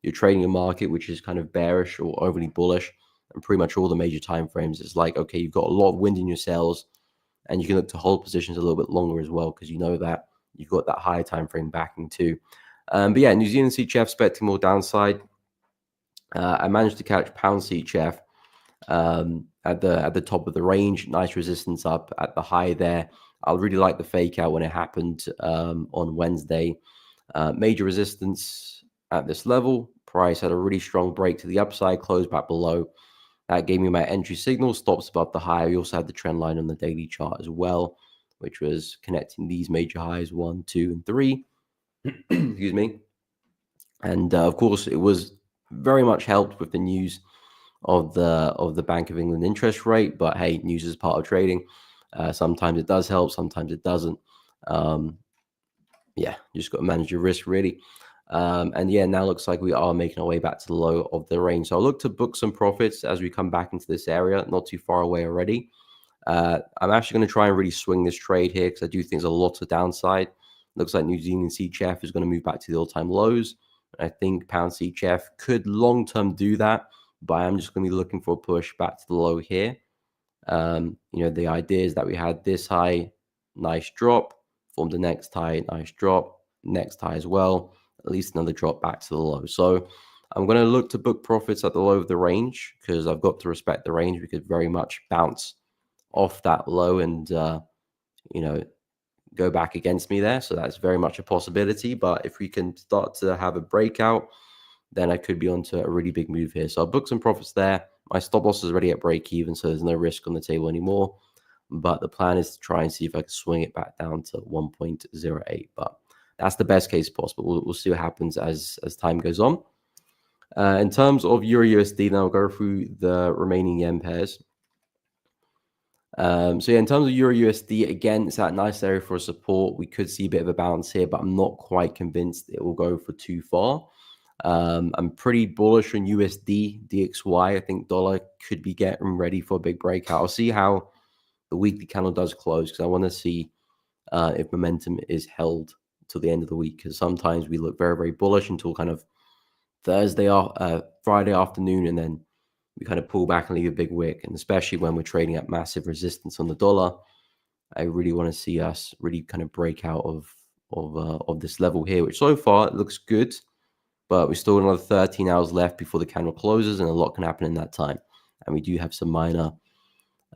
you're trading a market which is kind of bearish or overly bullish, and pretty much all the major time frames. It's like, okay, you've got a lot of wind in your sails, and you can look to hold positions a little bit longer as well because you know that you've got that higher time frame backing too. But yeah, New Zealand CHF expecting more downside. I managed to catch pound CHF at the top of the range. Nice resistance up at the high there. I really like the fake out when it happened on Wednesday. Major resistance at this level. Price had a really strong break to the upside, closed back below. That gave me my entry signal, stops above the high. We also had the trend line on the daily chart as well, which was connecting these major highs 1, 2, and 3. Excuse me. And of course, it was very much helped with the news of the Bank of England interest rate. But hey, news is part of trading. Sometimes it does help, sometimes it doesn't. Yeah, you just got to manage your risk really. And yeah, now looks like we are making our way back to the low of the range. So I'll look to book some profits as we come back into this area, not too far away already. I'm actually going to try and really swing this trade here because I do think there's a lot of downside. Looks like New Zealand CHF is going to move back to the all-time lows. I think pound CHF could long-term do that, but I'm just going to be looking for a push back to the low here. The idea is that we had this high, nice drop, formed the next high, nice drop, next high as well, at least another drop back to the low. So I'm going to look to book profits at the low of the range because I've got to respect the range. We could very much bounce off that low and, go back against me there. So that's very much a possibility. But if we can start to have a breakout, then I could be onto a really big move here. So I'll book some profits there. My stop loss is already at break even, so there's no risk on the table anymore. But the plan is to try and see if I can swing it back down to 1.08. But that's the best case possible. We'll see what happens as time goes on. In terms of Euro USD, now I'll go through the remaining yen pairs. So yeah, in terms of Euro USD, again, it's that nice area for support. We could see a bit of a bounce here, but I'm not quite convinced it will go for too far. I'm pretty bullish on USD, DXY. I think dollar could be getting ready for a big breakout. I'll see how the weekly candle does close because I want to see if momentum is held till the end of the week. Because sometimes we look very, very bullish until kind of Friday afternoon, and then we kind of pull back and leave a big wick. And especially when we're trading at massive resistance on the dollar, I really want to see us really kind of break out of this level here, which so far it looks good. But we still got another 13 hours left before the candle closes, and a lot can happen in that time. And we do have some minor,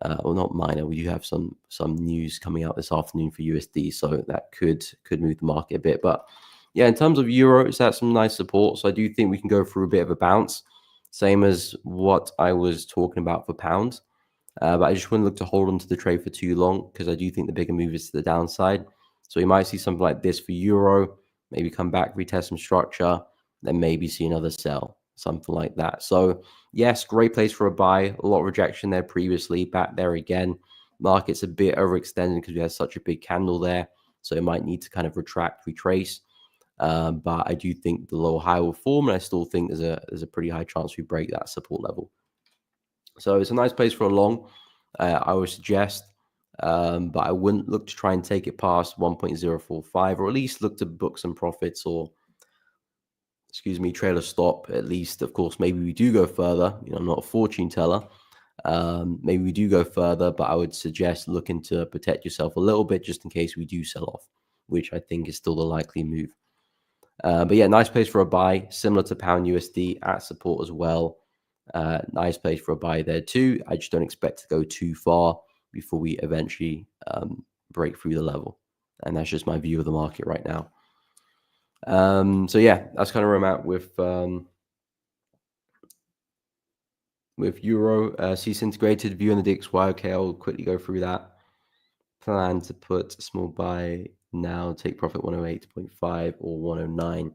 not minor, we do have some news coming out this afternoon for USD, so that could move the market a bit. But yeah, in terms of euro, it's at some nice support. So I do think we can go through a bit of a bounce, same as what I was talking about for pounds. But I just wouldn't look to hold on to the trade for too long because I do think the bigger move is to the downside. So you might see something like this for euro, maybe come back, retest some structure, then maybe see another sell, something like that. So yes, great place for a buy. A lot of rejection there previously, back there again. Market's a bit overextended because we had such a big candle there. So it might need to kind of retrace. But I do think the lower high will form, and I still think there's a pretty high chance we break that support level. So it's a nice place for a long, I would suggest, but I wouldn't look to try and take it past 1.045, or at least look to book some profits, or trailer stop at least. Of course, maybe we do go further. I'm not a fortune teller. Maybe we do go further, but I would suggest looking to protect yourself a little bit just in case we do sell off, which I think is still the likely move. But yeah, nice place for a buy, similar to pound USD at support as well. Nice place for a buy there too. I just don't expect to go too far before we eventually break through the level. And that's just my view of the market right now. So yeah, that's kind of where I'm at with Euro. Cease integrated view on the DXY. Okay, I'll quickly go through that. Plan to put a small buy now, take profit 108.5 or 109.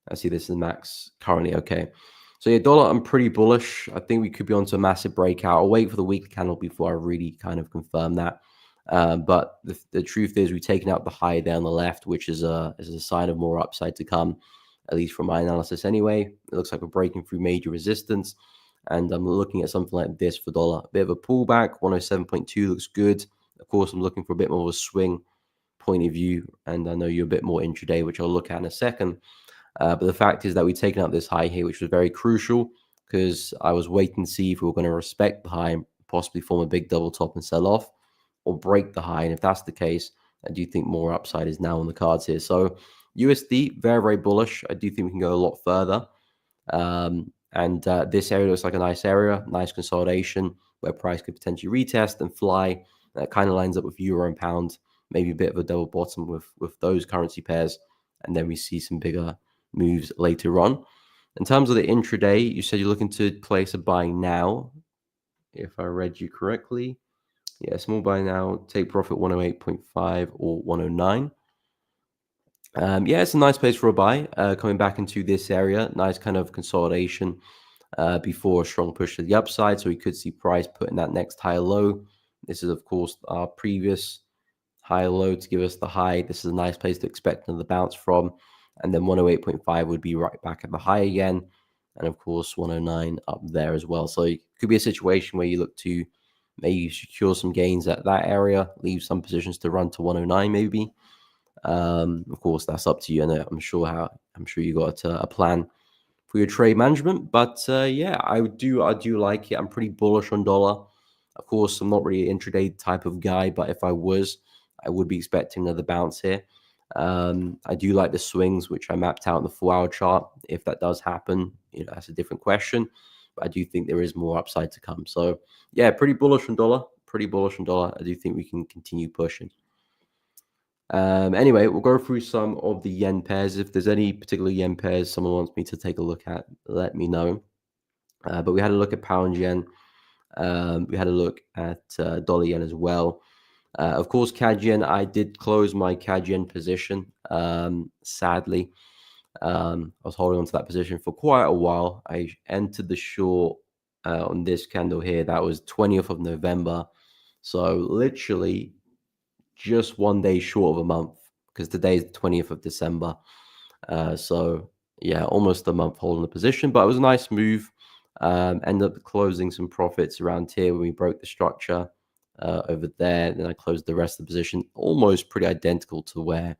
I see this is max currently. Okay. So yeah, dollar, I'm pretty bullish. I think we could be onto a massive breakout. I'll wait for the weekly candle before I really kind of confirm that. But the truth is we've taken out the high there on the left, which is a sign of more upside to come, at least from my analysis anyway. It looks like we're breaking through major resistance. And I'm looking at something like this for dollar. A bit of a pullback, 107.2 looks good. Of course, I'm looking for a bit more of a swing point of view. And I know you're a bit more intraday, which I'll look at in a second. But the fact is that we've taken out this high here, which was very crucial because I was waiting to see if we were going to respect the high and possibly form a big double top and sell off or break the high. And if that's the case, I do think more upside is now on the cards here. So USD, very, very bullish. I do think we can go a lot further. This area looks like a nice area, nice consolidation where price could potentially retest and fly. That kind of lines up with euro and pound, maybe a bit of a double bottom with those currency pairs. And then we see some bigger moves later on. In terms of the intraday, you said you're looking to place a buy now, if I read you correctly. Yeah, small buy now, take profit 108.5 or 109. Yeah, it's a nice place for a buy. Coming back into this area, nice kind of consolidation before a strong push to the upside. So we could see price putting that next higher low. This is, of course, our previous higher low to give us the high. This is a nice place to expect another bounce from. And then 108.5 would be right back at the high again. And of course, 109 up there as well. So it could be a situation where you look to maybe secure some gains at that area, leave some positions to run to 109 maybe. Of course, that's up to you, and I'm sure you got a plan for your trade management. But yeah, I do like it. I'm pretty bullish on dollar. Of course, I'm not really an intraday type of guy, but if I was, I would be expecting another bounce here. I do like the swings, which I mapped out in the 4-hour chart. If that does happen, that's a different question. But I do think there is more upside to come. So yeah, pretty bullish on dollar. I do think we can continue pushing. Anyway, we'll go through some of the yen pairs. If there's any particular yen pairs someone wants me to take a look at, let me know. But we had a look at pound yen. We had a look at dollar yen as well. Of course, CAD yen, I did close my CAD yen position. Sadly, I was holding on to that position for quite a while. I entered the short on this candle here. That was 20th of November. So literally just 1 day short of a month, because today is the 20th of December. So yeah, almost a month holding the position, but it was a nice move. Ended up closing some profits around here when we broke the structure over there. Then I closed the rest of the position, almost pretty identical to where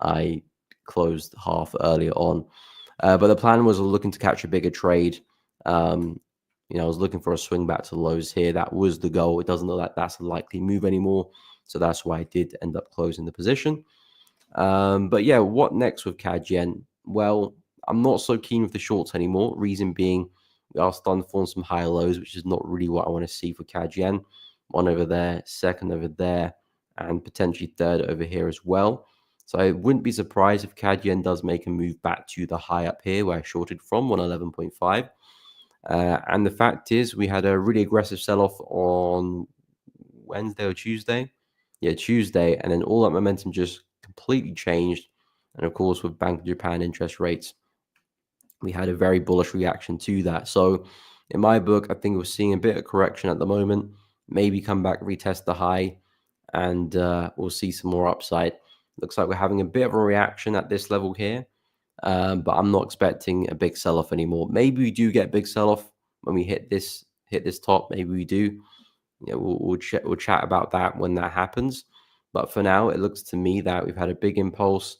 I closed half earlier on. But the plan was looking to catch a bigger trade. I was looking for a swing back to the lows here. That was the goal. It doesn't look like that's a likely move anymore. So that's why I did end up closing the position. But yeah, what next with CAD yen? Well, I'm not so keen with the shorts anymore. Reason being, we are starting to form some higher lows, which is not really what I want to see for CAD yen. One over there, second over there, and potentially third over here as well. So I wouldn't be surprised if CAD yen does make a move back to the high up here where I shorted from 111.5. And the fact is, we had a really aggressive sell-off on Wednesday or Tuesday. Yeah, Tuesday. And then all that momentum just completely changed. And of course, with Bank of Japan interest rates, we had a very bullish reaction to that. So in my book, I think we're seeing a bit of correction at the moment. Maybe come back, retest the high, and we'll see some more upside. Looks like we're having a bit of a reaction at this level here. But I'm not expecting a big sell-off anymore. Maybe we do get a big sell-off when we hit this top. Maybe we do. We'll chat about that when that happens. But for now, it looks to me that we've had a big impulse.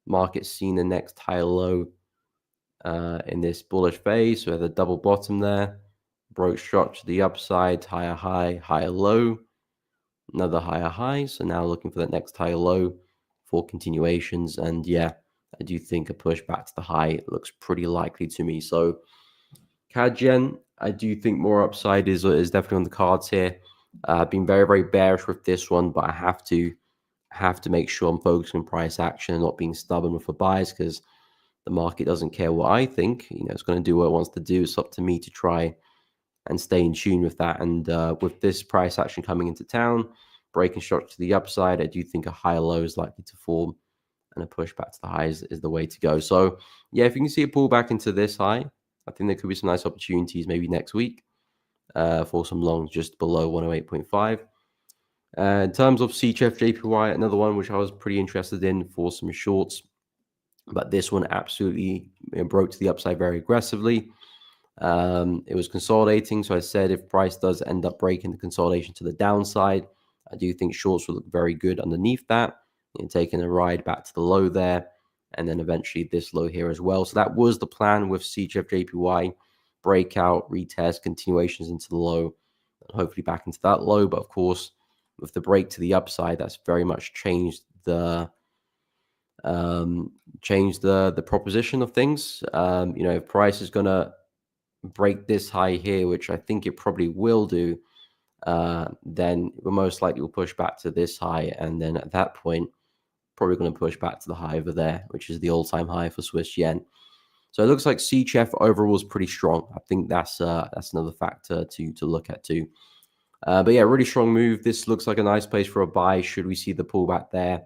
Market's seen the next higher low in this bullish phase. So we have a double bottom there. Broke structure to the upside, higher high, higher low, another higher high. So now looking for that next higher low for continuations. And yeah, I do think a push back to the high looks pretty likely to me. So CAD yen, I do think more upside is definitely on the cards here. I've been very, very bearish with this one, but I have to make sure I'm focusing on price action and not being stubborn with the buys, because the market doesn't care what I think. It's going to do what it wants to do. It's up to me to try and stay in tune with that. And with this price action coming into town, breaking structure to the upside, I do think a higher low is likely to form, and a push back to the highs is the way to go. So yeah, if you can see a pullback into this high, I think there could be some nice opportunities maybe next week for some longs just below 108.5. In terms of CHF JPY, another one which I was pretty interested in for some shorts, but this one absolutely broke to the upside very aggressively. It was consolidating, so I said if price does end up breaking the consolidation to the downside, I do think shorts will look very good underneath that, taking a ride back to the low there, and then eventually this low here as well. So that was the plan with CHF JPY: breakout, retest, continuations into the low, and hopefully back into that low. But of course, with the break to the upside, that's very much changed the proposition of things. If price is gonna break this high here, which I think it probably will do, then we're most likely will push back to this high, and then at that point, probably going to push back to the high over there, which is the all-time high for Swiss yen. So it looks like CHF overall is pretty strong. I think that's another factor to look at too. But yeah, really strong move. This looks like a nice place for a buy. Should we see the pullback there?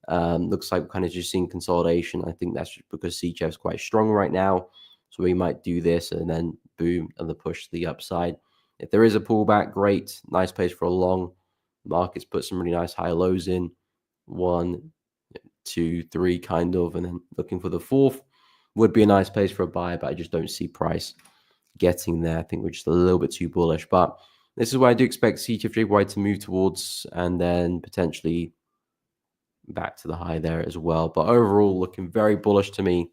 Looks like we're kind of just seeing consolidation. I think that's just because CHF is quite strong right now. So we might do this and then boom, and the push to the upside. If there is a pullback, great. Nice place for a long. Markets put some really nice high lows in. 1, 2, 3 kind of, and then looking for the fourth would be a nice place for a buy, but I just don't see price getting there. I think we're just a little bit too bullish, but this is why I do expect CHF to move towards, and then potentially back to the high there as well. But overall, looking very bullish to me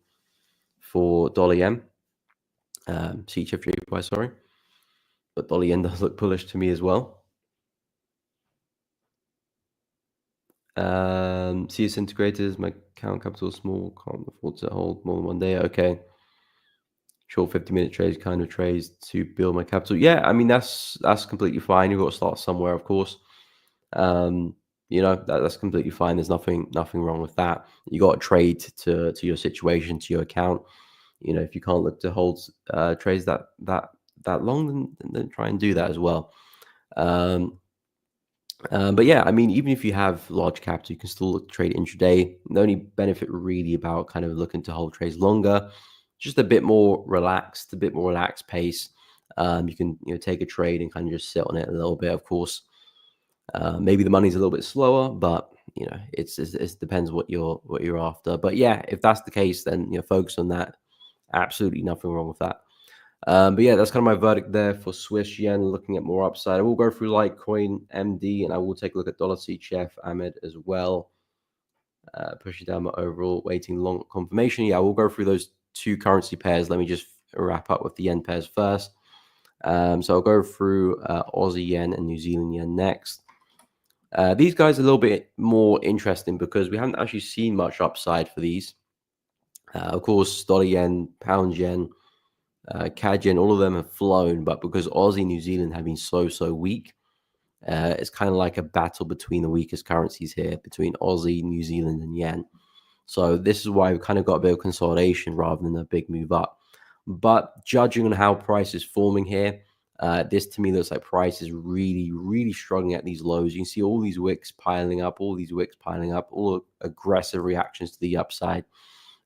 for dollar yen, CHF, sorry. But dollar yen does look bullish to me as well. CS integrators, my account capital is small, can't afford to hold more than 1 day. Okay. Short 50-minute trades, kind of trades to build my capital. Yeah, I mean, that's completely fine. You've got to start somewhere, of course. That's completely fine. There's nothing wrong with that. You got to trade to your situation, to your account. If you can't look to hold trades that long, then try and do that as well. But yeah, I mean, even if you have large capital, you can still look to trade intraday. The only benefit really about kind of looking to hold trades longer, just a bit more relaxed pace. You can take a trade and kind of just sit on it a little bit. Of course, maybe the money's a little bit slower, but it depends what you're after. But yeah, if that's the case, then focus on that. Absolutely nothing wrong with that. But yeah, that's kind of my verdict there for Swiss yen. Looking at more upside, I will go through Litecoin MD, and I will take a look at dollar CHF Ahmed as well. Pushing down my overall, waiting long confirmation. Yeah, we'll go through those two currency pairs. Let me just wrap up with the yen pairs first. So I'll go through Aussie yen and New Zealand yen next. These guys are a little bit more interesting because we haven't actually seen much upside for these. Of course, dollar yen, pound yen, CAD yen, all of them have flown, but because Aussie and New Zealand have been so weak, it's kind of like a battle between the weakest currencies here, between Aussie, New Zealand, and yen. So this is why we've kind of got a bit of consolidation rather than a big move up. But judging on how price is forming here, this to me looks like price is really struggling at these lows. You can see all these wicks piling up, all aggressive reactions to the upside.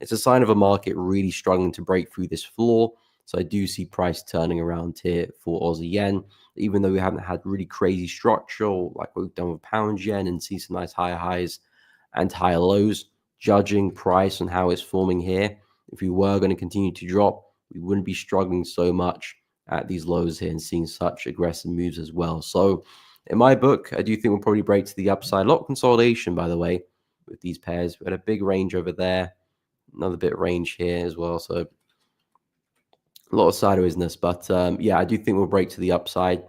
It's a sign of a market really struggling to break through this floor. So I do see price turning around here for Aussie yen, even though we haven't had really crazy structure like we've done with pound yen and see some nice higher highs and higher lows. Judging price on how it's forming here, if we were going to continue to drop, we wouldn't be struggling so much at these lows here and seeing such aggressive moves as well. So in my book, I do think we'll probably break to the upside. A lot of consolidation, by the way, with these pairs. We had a big range over there, another bit of range here as well. So a lot of sidewaysness, but yeah, I do think we'll break to the upside.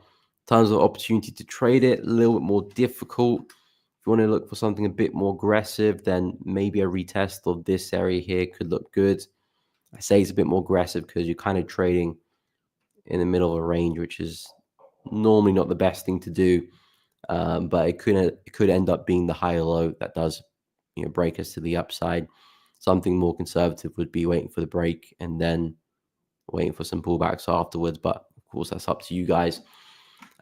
Tons of opportunity to trade it, a little bit more difficult. If you want to look for something a bit more aggressive, then maybe a retest of this area here could look good. I say it's a bit more aggressive because you're kind of trading in the middle of a range, which is normally not the best thing to do. But it could end up being the higher low that does, break us to the upside. Something more conservative would be waiting for the break and then waiting for some pullbacks afterwards. But of course, that's up to you guys.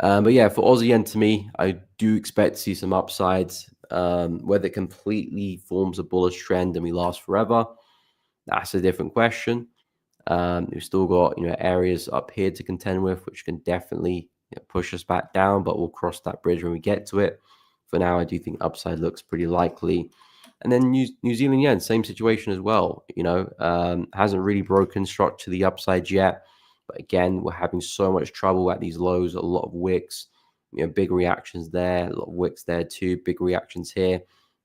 But yeah, for Aussie yen, to me, I do expect to see some upsides. Whether it completely forms a bullish trend and we last forever, that's a different question. We've still got areas up here to contend with, which can definitely push us back down, but we'll cross that bridge when we get to it. For now, I do think upside looks pretty likely. And then New Zealand yen, same situation as well. Hasn't really broken structure to the upside yet. But again, we're having so much trouble at these lows, a lot of wicks, big reactions there, a lot of wicks there too, big reactions here.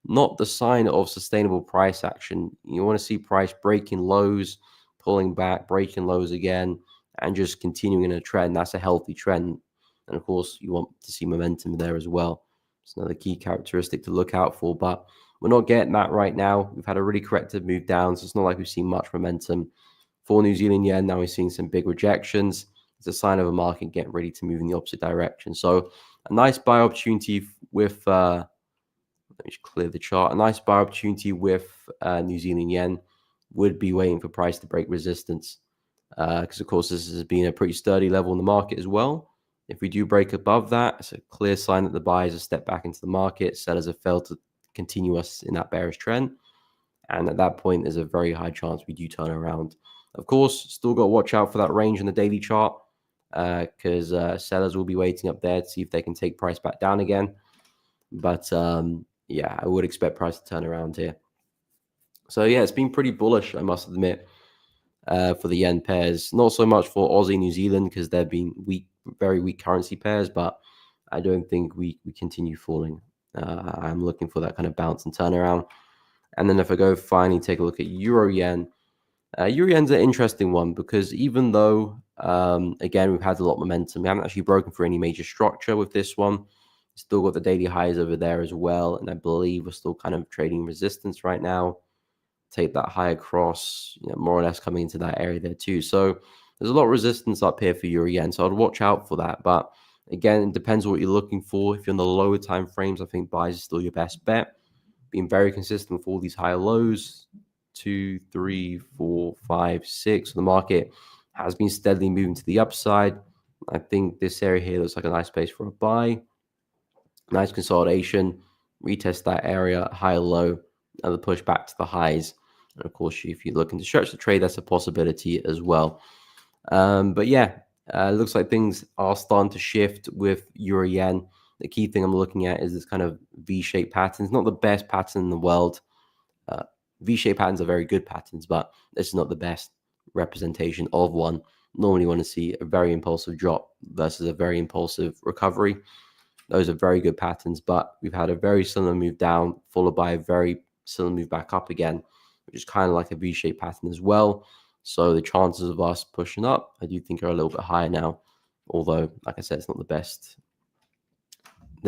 Not the sign of sustainable price action. You want to see price breaking lows, pulling back, breaking lows again, and just continuing in a trend. That's a healthy trend. And of course, you want to see momentum there as well. It's another key characteristic to look out for, but we're not getting that right now. We've had a really corrective move down, so it's not like we've seen much momentum for New Zealand yen. Now we're seeing some big rejections. It's a sign of a market getting ready to move in the opposite direction. So a nice buy opportunity with, let me just clear the chart. A nice buy opportunity with New Zealand yen would be waiting for price to break resistance. Because of course, this has been a pretty sturdy level in the market as well. If we do break above that, it's a clear sign that the buyers have stepped back into the market. Sellers have failed to continue us in that bearish trend. And at that point, there's a very high chance we do turn around. Of course, still got to watch out for that range in the daily chart because sellers will be waiting up there to see if they can take price back down again. But yeah, I would expect price to turn around here. So yeah, it's been pretty bullish, I must admit, for the yen pairs. Not so much for Aussie, New Zealand, because they've been weak, very weak currency pairs, but I don't think we continue falling. I'm looking for that kind of bounce and turnaround. And then if I go finally take a look at Euro Yen, Euro Yen's an interesting one because even though, again, we've had a lot of momentum, we haven't actually broken through any major structure with this one. Still got the daily highs over there as well. And I believe we're still kind of trading resistance right now. Take that high across, more or less coming into that area there too. So there's a lot of resistance up here for Euro Yen. So I'd watch out for that. But again, it depends on what you're looking for. If you're in the lower time frames, I think buys is still your best bet. Being very consistent with all these higher lows, 2, 3, 4, 5, 6. So the market has been steadily moving to the upside. I think this area here looks like a nice place for a buy. Nice consolidation, retest that area, higher low, and the push back to the highs. And of course, if you're looking to stretch the trade, that's a possibility as well. But yeah, it looks like things are starting to shift with Euro Yen. The key thing I'm looking at is this kind of V-shaped pattern. It's not the best pattern in the world. V-shaped patterns are very good patterns, but this is not the best representation of one. Normally, you want to see a very impulsive drop versus a very impulsive recovery. Those are very good patterns, but we've had a very similar move down, followed by a very similar move back up again, which is kind of like a V-shaped pattern as well. So the chances of us pushing up, I do think, are a little bit higher now. Although, like I said, it's not the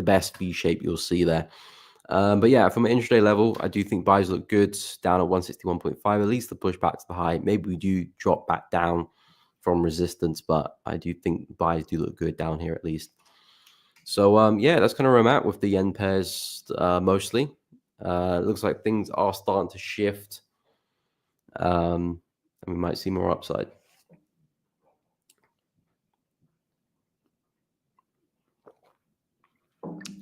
best V shape you'll see there. But yeah, from an intraday level, I do think buys look good down at 161.5, at least the push back to the high. Maybe we do drop back down from resistance, but I do think buys do look good down here at least. So yeah, that's kind of where I'm at with the yen pairs mostly. It looks like things are starting to shift, and we might see more upside.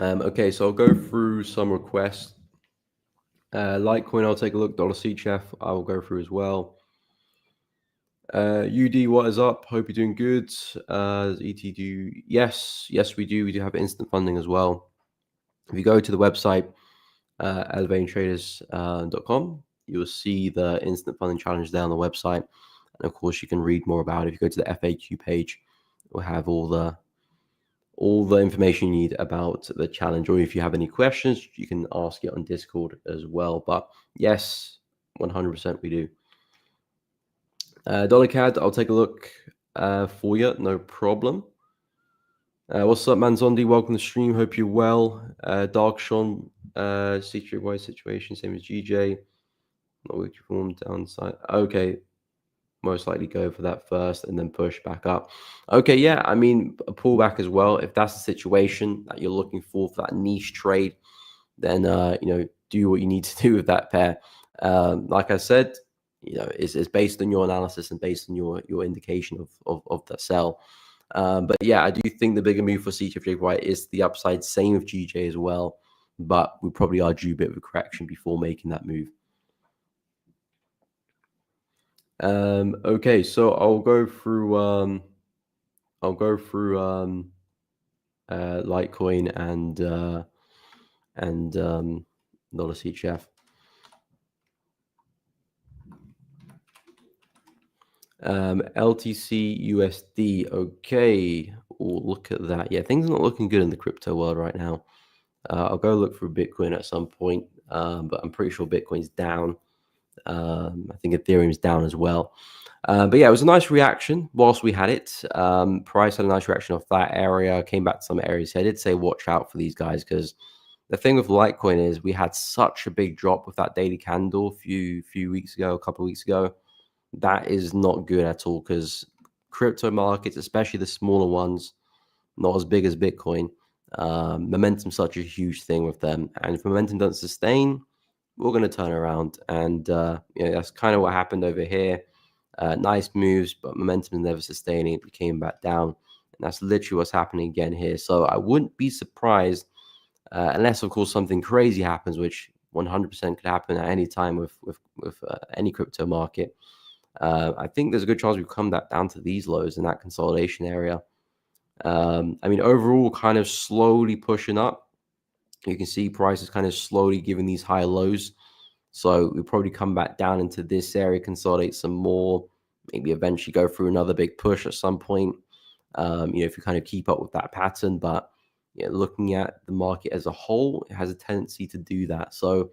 Okay, so I'll go through some requests. Litecoin, I'll take a look. Dollar CHF, I will go through as well. UD, what is up? Hope you're doing good. ET do, yes, we do. We do have instant funding as well. If you go to the website, elevatingtraders.com, you'll see the instant funding challenge there on the website. And of course, you can read more about it. If you go to the FAQ page, we'll have all the information you need about the challenge. Or if you have any questions, you can ask it on Discord as well. But yes, 100% we do. Dollar CAD, I'll take a look for you, no problem. What's up, Manzondi? Welcome to the stream. Hope you're well. Dark Sean, situation, same as GJ. Not weak form downside. Okay. most likely go for that first and then push back up. Okay, yeah, I mean, a pullback as well. If that's the situation that you're looking for that niche trade, then do what you need to do with that pair. Like I said, it's based on your analysis and based on your indication of the sell. But yeah, I do think the bigger move for CTFJY is the upside. Same with GJ as well, but we probably are due a bit of a correction before making that move. Okay, so I'll go through Litecoin and dollar CHF. LTC USD. Okay, look at that. Yeah, things are not looking good in the crypto world right now. I'll go look for Bitcoin at some point, but I'm pretty sure Bitcoin's down. I think Ethereum's down as well. But yeah, it was a nice reaction whilst we had it. Price had a nice reaction off that area, came back to some areas. I did say watch out for these guys because the thing with Litecoin is we had such a big drop with that daily candle a few weeks ago, a couple of weeks ago. That is not good at all because crypto markets, especially the smaller ones, not as big as Bitcoin, momentum's such a huge thing with them. And if momentum doesn't sustain, we're going to turn around. And that's kind of what happened over here. Nice moves, but momentum is never sustaining. It came back down. And that's literally what's happening again here. So I wouldn't be surprised, unless, of course, something crazy happens, which 100% could happen at any time with any crypto market. I think there's a good chance we've come back down to these lows in that consolidation area. I mean, overall, kind of slowly pushing up. You can see prices kind of slowly giving these high lows. So we'll probably come back down into this area, consolidate some more, maybe eventually go through another big push at some point, if you kind of keep up with that pattern. But looking at the market as a whole, it has a tendency to do that. So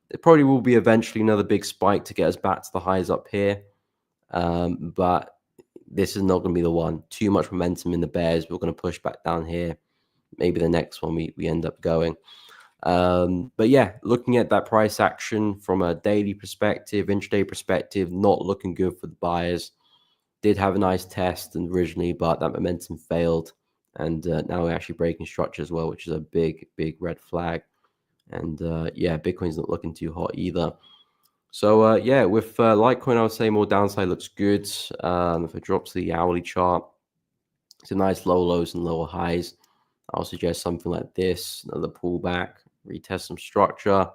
there probably will be eventually another big spike to get us back to the highs up here. But this is not going to be the one. Too much momentum in the bears. We're going to push back down here. Maybe the next one we end up going. But yeah, looking at that price action from a daily perspective, intraday perspective, not looking good for the buyers. Did have a nice test originally, but that momentum failed. And now we're actually breaking structure as well, which is a big red flag. And yeah, Bitcoin's not looking too hot either. So yeah, with Litecoin, I would say more downside looks good. If it drops the hourly chart, it's a nice low lows and lower highs. I'll suggest something like this, another pullback, retest some structure,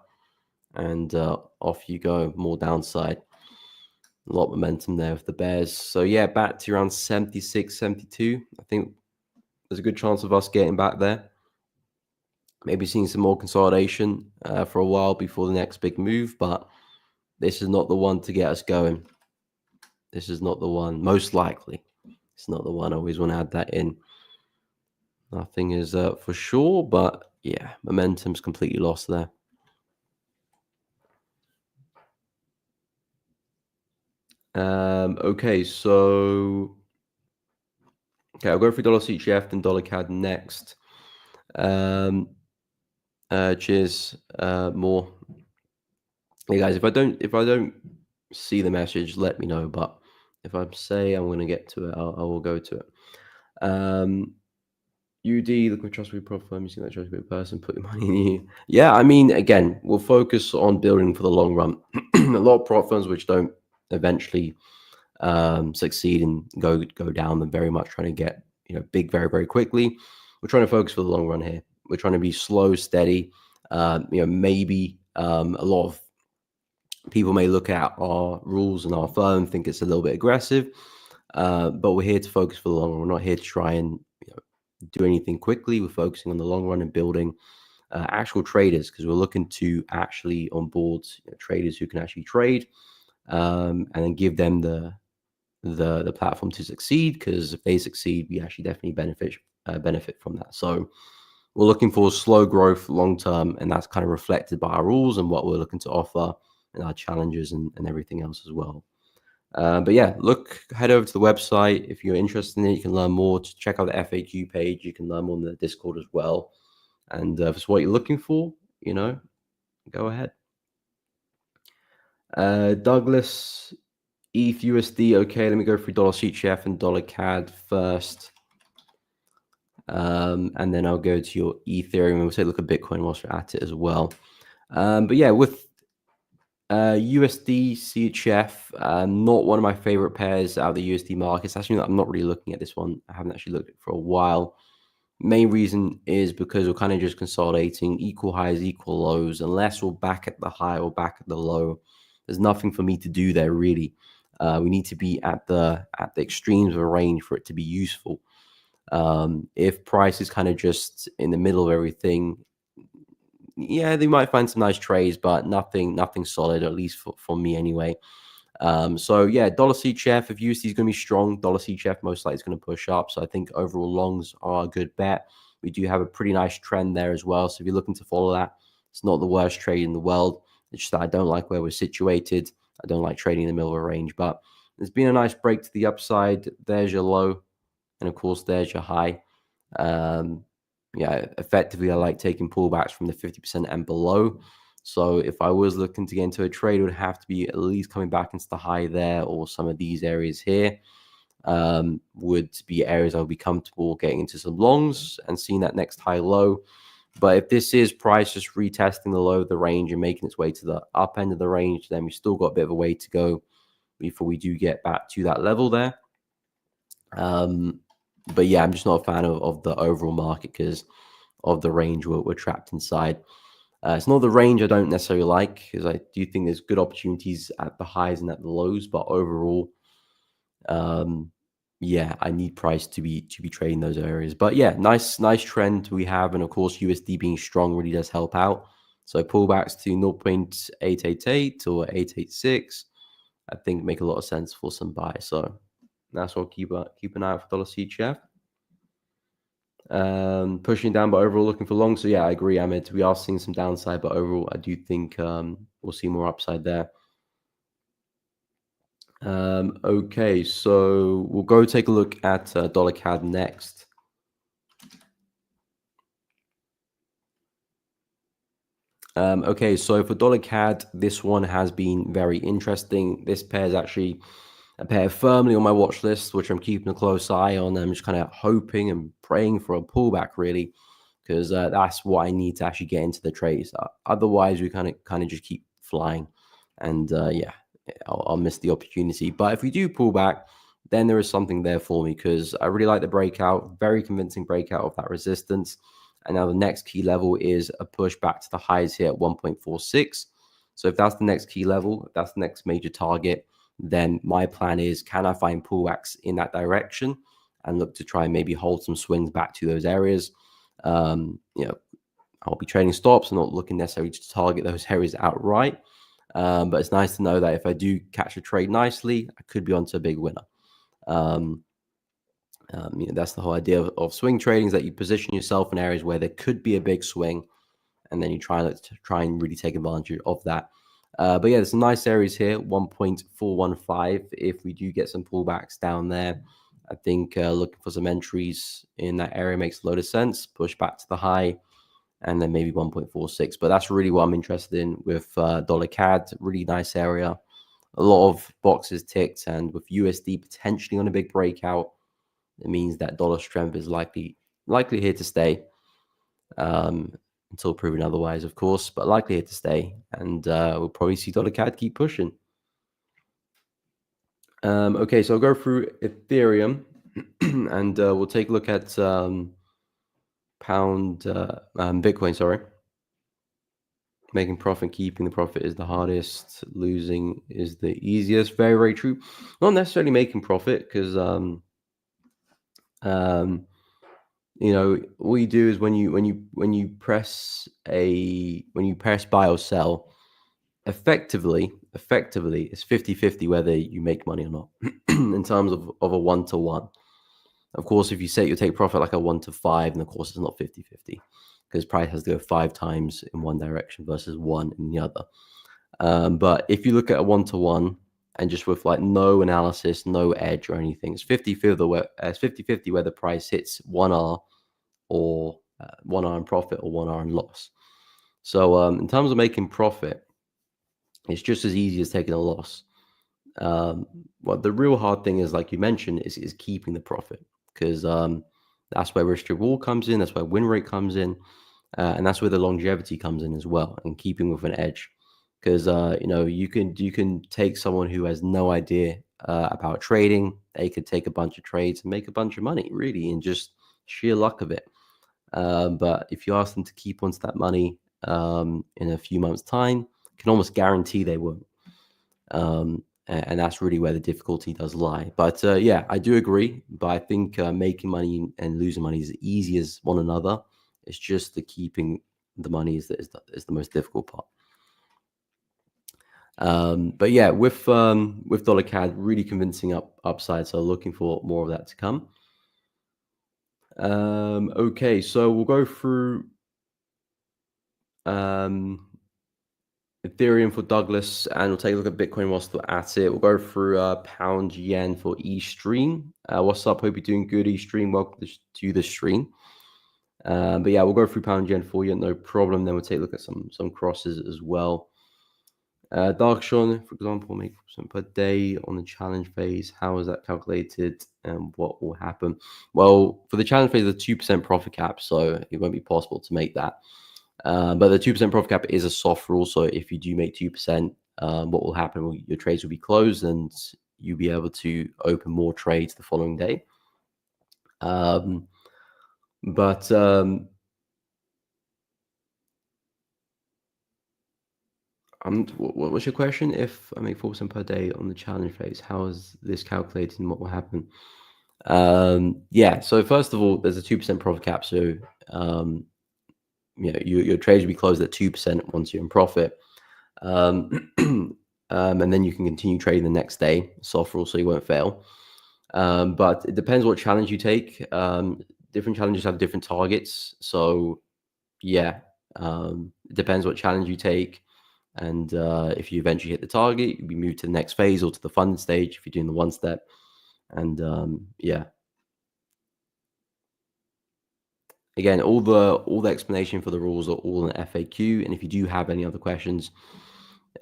and off you go, more downside. A lot of momentum there with the bears. So yeah, back to around 76, 72. I think there's a good chance of us getting back there. Maybe seeing some more consolidation for a while before the next big move, but this is not the one to get us going. This is not the one, most likely. It's not the one. I always want to add that in. Nothing is for sure, but yeah, momentum's completely lost there. Okay, so I'll go through dollar CHF and dollar CAD next. Cheers, more. Hey guys, if I don't see the message, let me know. But if I say I'm going to get to it, I will go to it. UD, looking for trustworthy profile firm, using that trustworthy person, put your money in you. Yeah, I mean, again, we'll focus on building for the long run. A lot of prop firms which don't eventually succeed and go down, they're very much trying to get big very quickly. We're trying to focus for the long run here. We're trying to be slow, steady. Maybe a lot of people may look at our rules and our firm, think it's a little bit aggressive, but we're here to focus for the long run. We're not here to try and do anything quickly. We're focusing on the long run and building actual traders, because we're looking to actually onboard traders who can actually trade, and then give them the platform to succeed, because if they succeed, we actually definitely benefit from that. So we're looking for slow growth long term, and that's kind of reflected by our rules and what we're looking to offer and our challenges and everything else as well. But yeah, head over to the website. If you're interested in it, you can learn more. Just check out the FAQ page. You can learn more on the Discord as well. And if it's what you're looking for, go ahead. Douglas ETH USD. Okay, let me go through dollar CHF and dollar CAD first. And then I'll go to your Ethereum and we'll take a look at Bitcoin whilst we're at it as well. But yeah, with USD CHF, not one of my favorite pairs out of the USD markets. Actually, I'm not really looking at this one. I haven't actually looked at it for a while. Main reason is because we're kind of just consolidating equal highs, equal lows. Unless we're back at the high or back at the low, there's nothing for me to do there really. We need to be at the extremes of a range for it to be useful. If price is kind of just in the middle of everything, yeah, they might find some nice trades, but nothing solid, at least for me anyway. So yeah, dollar CHF, if USD is going to be strong, dollar CHF most likely is going to push up. So I think overall longs are a good bet. We do have a pretty nice trend there as well. So if you're looking to follow that, it's not the worst trade in the world. It's just that I don't like where we're situated. I don't like trading in the middle of a range, but there's been a nice break to the upside. There's your low. And of course, there's your high. Yeah, effectively, I like taking pullbacks from the 50% and below. So if I was looking to get into a trade, it would have to be at least coming back into the high there, or some of these areas here would be areas I would be comfortable getting into some longs and seeing that next high low. But if this is price just retesting the low of the range and making its way to the up end of the range, then we've still got a bit of a way to go before we do get back to that level there. But yeah, I'm just not a fan of the overall market because of the range we're trapped inside. It's not the range I don't necessarily like, because I do think there's good opportunities at the highs and at the lows, but overall, yeah, I need price to be trading those areas. But yeah, nice trend we have, and of course USD being strong really does help out. So pullbacks to 0.888 or 886, I think make a lot of sense for some buy. So that's what I'll keep an eye out for dollar CHF. Pushing down, but overall looking for long. So yeah, I agree, Ahmed. We are seeing some downside, but overall, I do think we'll see more upside there. Okay, so we'll go take a look at dollar CAD next. Okay, so for dollar CAD, this one has been very interesting. This pair is actually a pair firmly on my watch list, which I'm keeping a close eye on. I'm just kind of hoping and praying for a pullback, really, because that's what I need to actually get into the trades. Otherwise, we kind of just keep flying, and yeah, I'll miss the opportunity. But if we do pull back, then there is something there for me, because I really like the breakout, very convincing breakout of that resistance. And now the next key level is a push back to the highs here at 1.46. So if that's the next key level, if that's the next major target, then my plan is, can I find pullbacks in that direction and look to try and maybe hold some swings back to those areas? You know, I'll be trading stops. I'm not looking necessarily to target those areas outright. But it's nice to know that if I do catch a trade nicely, I could be onto a big winner. You know, that's the whole idea of swing trading, is that you position yourself in areas where there could be a big swing, and then you try and really take advantage of that. But yeah, there's some nice areas here, 1.415. If we do get some pullbacks down there, I think looking for some entries in that area makes a lot of sense. Push back to the high, and then maybe 1.46. But that's really what I'm interested in with dollar CAD. Really nice area, a lot of boxes ticked, and with USD potentially on a big breakout, it means that dollar strength is likely here to stay, until proven otherwise, of course, but likely here to stay. And we'll probably see dollar CAD keep pushing. Okay, so I'll go through Ethereum and we'll take a look at Bitcoin, sorry. Making profit, keeping the profit is the hardest. Losing is the easiest. Very, very true. Not necessarily making profit, because you know, what you do is when you press buy or sell, effectively it's 50-50 whether you make money or not in terms of a 1-to-1. Of course, if you say you take profit like a 1-to-5, and of course it's not 50-50, because price has to go 5 times in one direction versus 1 in the other. But if you look at a 1-to-1 and just with like no analysis, no edge or anything, it's 50-50 where the price hits 1R or 1R in profit or 1R in loss. So in terms of making profit, it's just as easy as taking a loss. Well, the real hard thing is, like you mentioned, is keeping the profit, because that's where risk reward comes in. That's where win rate comes in, and that's where the longevity comes in as well, and keeping with an edge. Because you can take someone who has no idea about trading. They could take a bunch of trades and make a bunch of money, really, in just sheer luck of it. But if you ask them to keep onto that money in a few months' time, you can almost guarantee they won't. And that's really where the difficulty does lie. But yeah, I do agree. But I think making money and losing money is easy as one another. It's just the keeping the money is the most difficult part. But yeah, with dollar CAD, really convincing upside. So looking for more of that to come. Okay, so we'll go through Ethereum for Douglas, and we'll take a look at Bitcoin whilst we're at it. We'll go through pound yen for eStream. What's up? Hope you're doing good, eStream. Welcome to the stream. But yeah, we'll go through pound yen for you, no problem. Then we'll take a look at some crosses as well. Darkshon, for example, make 4% per day on the challenge phase. How is that calculated, and what will happen? Well, for the challenge phase, the 2% profit cap, so it won't be possible to make that. But the 2% profit cap is a soft rule. So if you do make 2%, what will happen? Well, your trades will be closed and you'll be able to open more trades the following day. But what was your question? If I make 4% per day on the challenge phase, how is this calculated and what will happen? Yeah, so first of all, there's a 2% profit cap. So your trades will be closed at 2% once you're in profit. And then you can continue trading the next day, soft rule, so you won't fail. But it depends what challenge you take. Different challenges have different targets. So yeah, it depends what challenge you take. And if you eventually hit the target, you'll be moved to the next phase or to the funded stage if you're doing the one step. And yeah. Again, all the explanation for the rules are all in the FAQ. And if you do have any other questions,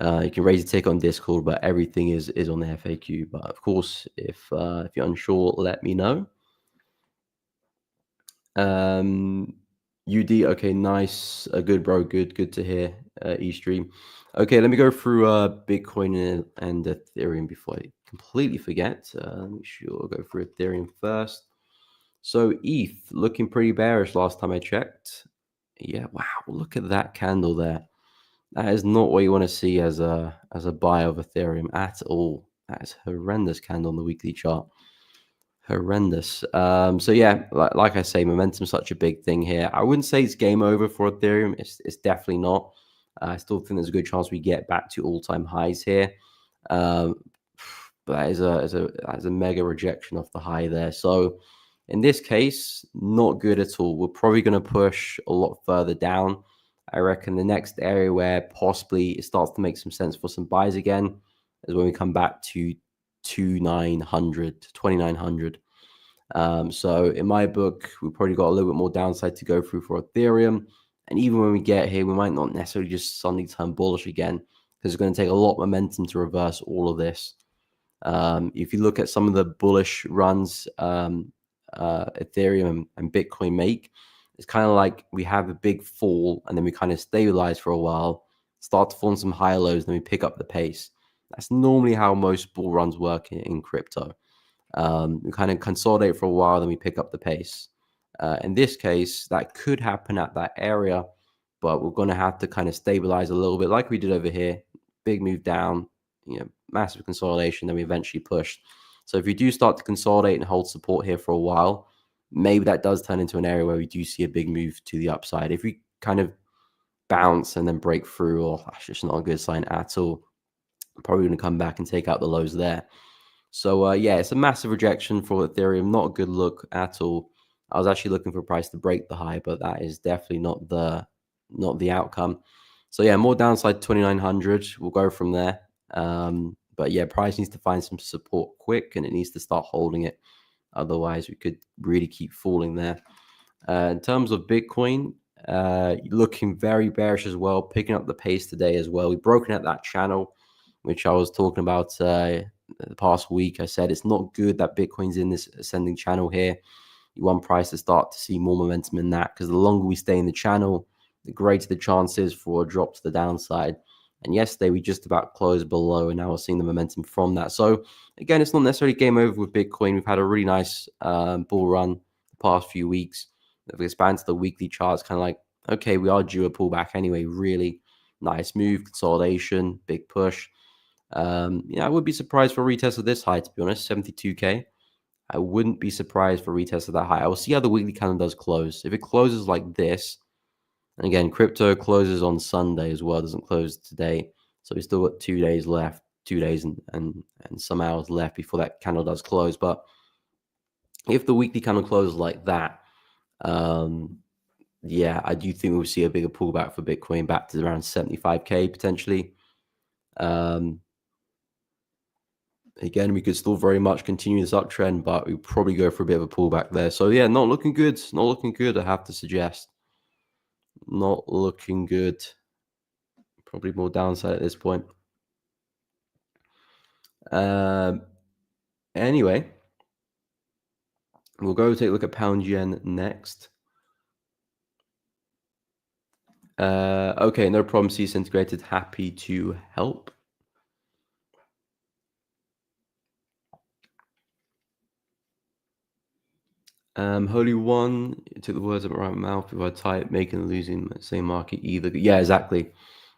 you can raise a ticket on Discord, but everything is on the FAQ. But of course, if you're unsure, let me know. UD, okay, nice, good bro, good to hear. eStream, okay. Let me go through Bitcoin and Ethereum before I completely forget. Make sure I'll go through Ethereum first. So ETH looking pretty bearish last time I checked. Yeah, wow, look at that candle there. That is not what you want to see as a buy of Ethereum at all. That is horrendous candle on the weekly chart. Horrendous. So yeah, like I say, momentum's such a big thing here. I wouldn't say it's game over for Ethereum. It's definitely not. I still think there's a good chance we get back to all-time highs here. But that is a mega rejection off the high there. So in this case, not good at all. We're probably going to push a lot further down. I reckon the next area where possibly it starts to make some sense for some buys again is when we come back to 2900. So in my book, we've probably got a little bit more downside to go through for Ethereum. And even when we get here, we might not necessarily just suddenly turn bullish again, because it's going to take a lot of momentum to reverse all of this. If you look at some of the bullish runs Ethereum and Bitcoin make, it's kind of like we have a big fall and then we kind of stabilize for a while, start to form some higher lows, then we pick up the pace. That's normally how most bull runs work in crypto. We kind of consolidate for a while, then we pick up the pace. In this case, that could happen at that area, but we're going to have to kind of stabilize a little bit like we did over here. Big move down, massive consolidation, then we eventually pushed. So if we do start to consolidate and hold support here for a while, maybe that does turn into an area where we do see a big move to the upside. If we kind of bounce and then break through, or that's just not a good sign at all. I'm probably going to come back and take out the lows there. So yeah, it's a massive rejection for Ethereum. Not a good look at all. I was actually looking for a price to break the high, but that is definitely not the outcome. So yeah, more downside 2900. We'll go from there. But yeah, price needs to find some support quick, and it needs to start holding it. Otherwise, we could really keep falling there. In terms of Bitcoin, looking very bearish as well, picking up the pace today as well. We've broken out that channel, which I was talking about the past week, I said it's not good that Bitcoin's in this ascending channel here. You want price to start to see more momentum in that, because the longer we stay in the channel, the greater the chances for a drop to the downside. And yesterday we just about closed below, and now we're seeing the momentum from that. So again, it's not necessarily game over with Bitcoin. We've had a really nice bull run the past few weeks. If we expand to the weekly charts, kind of like, okay, we are due a pullback anyway. Really nice move, consolidation, big push. I would be surprised for a retest of this high, to be honest, 72K. I wouldn't be surprised for a retest of that high. I will see how the weekly candle does close. If it closes like this, and again, crypto closes on Sunday as well, doesn't close today. So we still got 2 days left, 2 days and some hours left before that candle does close. But if the weekly candle closes like that, yeah, I do think we'll see a bigger pullback for Bitcoin back to around 75K potentially. Again, we could still very much continue this uptrend, but we probably go for a bit of a pullback there. So yeah, not looking good. Not looking good, I have to suggest. Not looking good. Probably more downside at this point. Anyway, we'll go take a look at pound yen next. Okay, no problem. Cease integrated. Happy to help. Holy One, you took the words out of my mouth. If I type, making and losing the same market either. Yeah, exactly.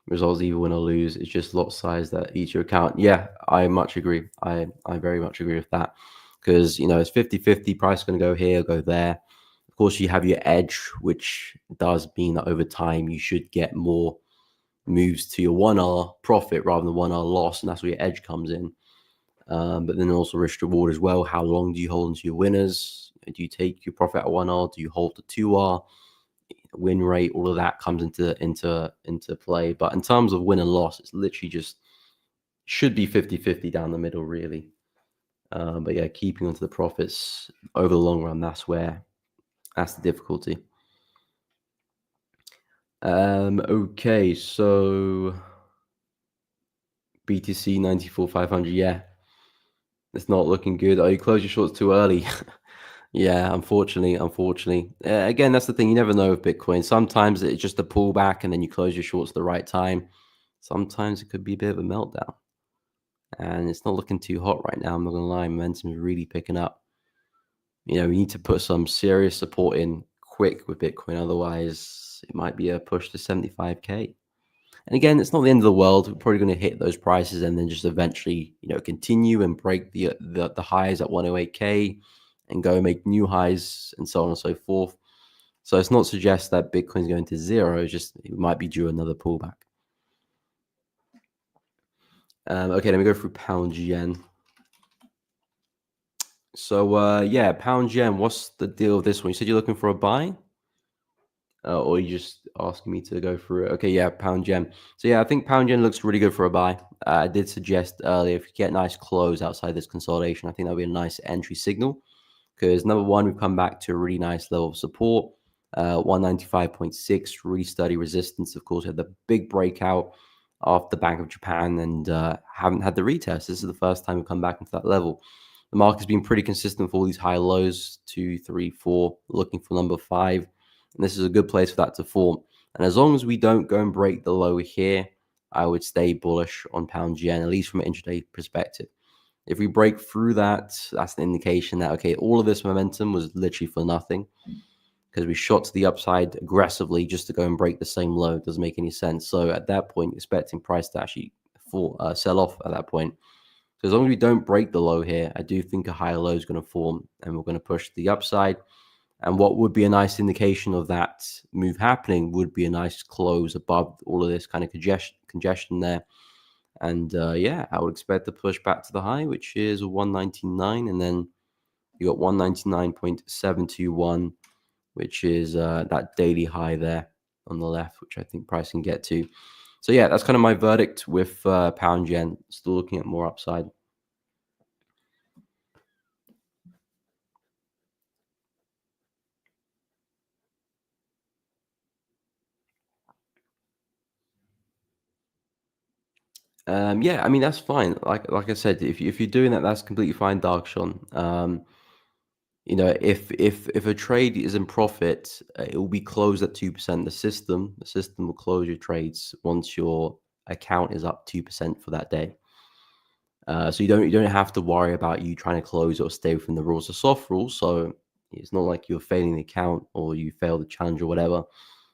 Results either win or lose. It's just lot size that each your account. Yeah, I much agree. I very much agree with that, because it's 50-50. Price going to go here, go there. Of course, you have your edge, which does mean that over time you should get more moves to your 1R profit rather than 1R loss, and that's where your edge comes in. But then also risk reward as well. How long do you hold into your winners? Do you take your profit at 1R? Do you hold to 2R? Win rate, all of that comes into play. But in terms of win and loss, it's literally just should be 50-50 down the middle, really. But yeah, keeping onto the profits over the long run, that's the difficulty. Okay, so BTC 94,500, yeah. It's not looking good. Oh, you closed your shorts too early. Yeah, unfortunately. Again, that's the thing. You never know with Bitcoin. Sometimes it's just a pullback and then you close your shorts at the right time. Sometimes it could be a bit of a meltdown. And it's not looking too hot right now. I'm not going to lie. Momentum is really picking up. We need to put some serious support in quick with Bitcoin. Otherwise, it might be a push to 75K. And again, it's not the end of the world. We're probably going to hit those prices and then just eventually, continue and break the highs at 108K and go make new highs and so on and so forth. So it's not suggest that Bitcoin's going to zero. It's just it might be due another pullback. Okay, let me go through pound yen. So yeah, pound yen. What's the deal with this one? You said you're looking for a buy, or you just asking me to go through it? Okay, yeah, pound yen. So yeah, I think pound yen looks really good for a buy. I did suggest earlier, if you get a nice close outside this consolidation, I think that'll be a nice entry signal. Because number one, we've come back to a really nice level of support. 195.6, really sturdy resistance. Of course, had the big breakout off the Bank of Japan and haven't had the retest. This is the first time we've come back into that level. The market's been pretty consistent for all these high lows, 2, 3, 4, looking for number 5. And this is a good place for that to form. And as long as we don't go and break the low here, I would stay bullish on pound yen, at least from an intraday perspective. If we break through that, that's an indication that, okay, all of this momentum was literally for nothing, because we shot to the upside aggressively just to go and break the same low. It doesn't make any sense. So at that point, expecting price to actually sell off at that point. So as long as we don't break the low here, I do think a higher low is going to form and we're going to push to the upside. And what would be a nice indication of that move happening would be a nice close above all of this kind of congestion there. And yeah, I would expect to push back to the high, which is 199. And then you got 199.721, which is that daily high there on the left, which I think price can get to. So yeah, that's kind of my verdict with pound yen. Still looking at more upside. Yeah, I mean that's fine. Like I said, if you're doing that, that's completely fine, Dark Sean. If a trade is in profit, it will be closed at 2%. The system will close your trades once your account is up 2% for that day. So you don't have to worry about you trying to close or stay within the rules. The soft rules, so it's not like you're failing the account or you fail the challenge or whatever.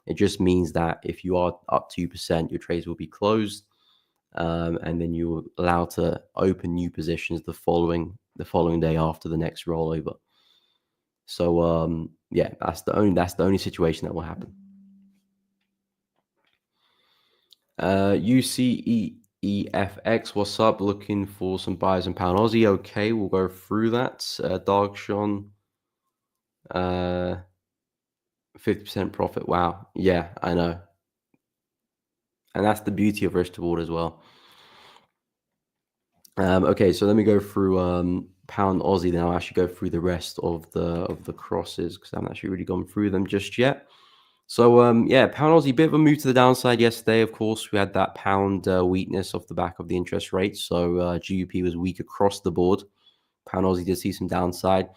It just means that if you are up 2%, your trades will be closed, and then you're allowed to open new positions the following day after the next rollover. So yeah, that's the only situation that will happen. UCEFX, what's up? Looking for some buyers in pound Aussie. Okay, we'll go through that. Dark Sean, 50% profit. Wow. Yeah, I know. And that's the beauty of risk to reward as well. Okay, so let me go through pound Aussie. Then I'll actually go through the rest of the crosses because I haven't actually really gone through them just yet. So yeah, pound Aussie, bit of a move to the downside yesterday. Of course, we had that pound weakness off the back of the interest rates. So GBP was weak across the board. Pound Aussie did see some downside.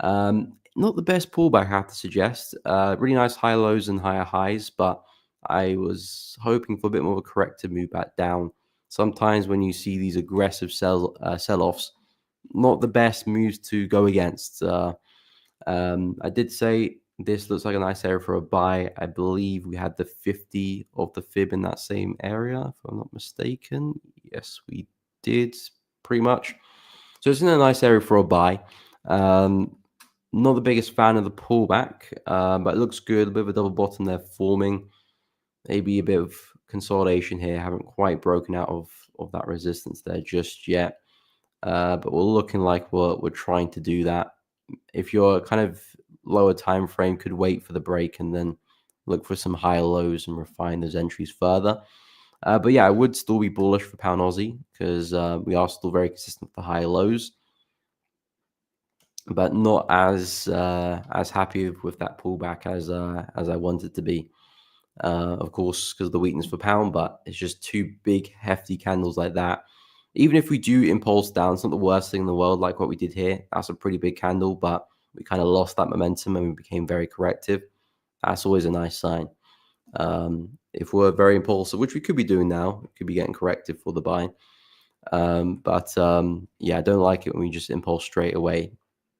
Not the best pullback, I have to suggest. Really nice high lows and higher highs, but I was hoping for a bit more of a corrective move back down. Sometimes when you see these aggressive sell-offs, not the best moves to go against. I did say this looks like a nice area for a buy. I believe we had the 50 of the fib in that same area, if I'm not mistaken. Yes, we did, pretty much. So it's in a nice area for a buy. Not the biggest fan of the pullback, but it looks good. A bit of a double bottom there forming. Maybe a bit of consolidation here. Haven't quite broken out of that resistance there just yet. But we're looking like we're trying to do that. If you're kind of lower time frame, could wait for the break and then look for some higher lows and refine those entries further. But yeah, I would still be bullish for pound Aussie because we are still very consistent with the higher lows, but not as happy with that pullback as I wanted to be. Of course, because of the weakness for pound, but it's just two big hefty candles like that. Even if we do impulse down, it's not the worst thing in the world like what we did here. That's a pretty big candle, but we kind of lost that momentum and we became very corrective. That's always a nice sign. If we're very impulsive, which we could be doing now, we could be getting corrective for the buy. But yeah, I don't like it when we just impulse straight away.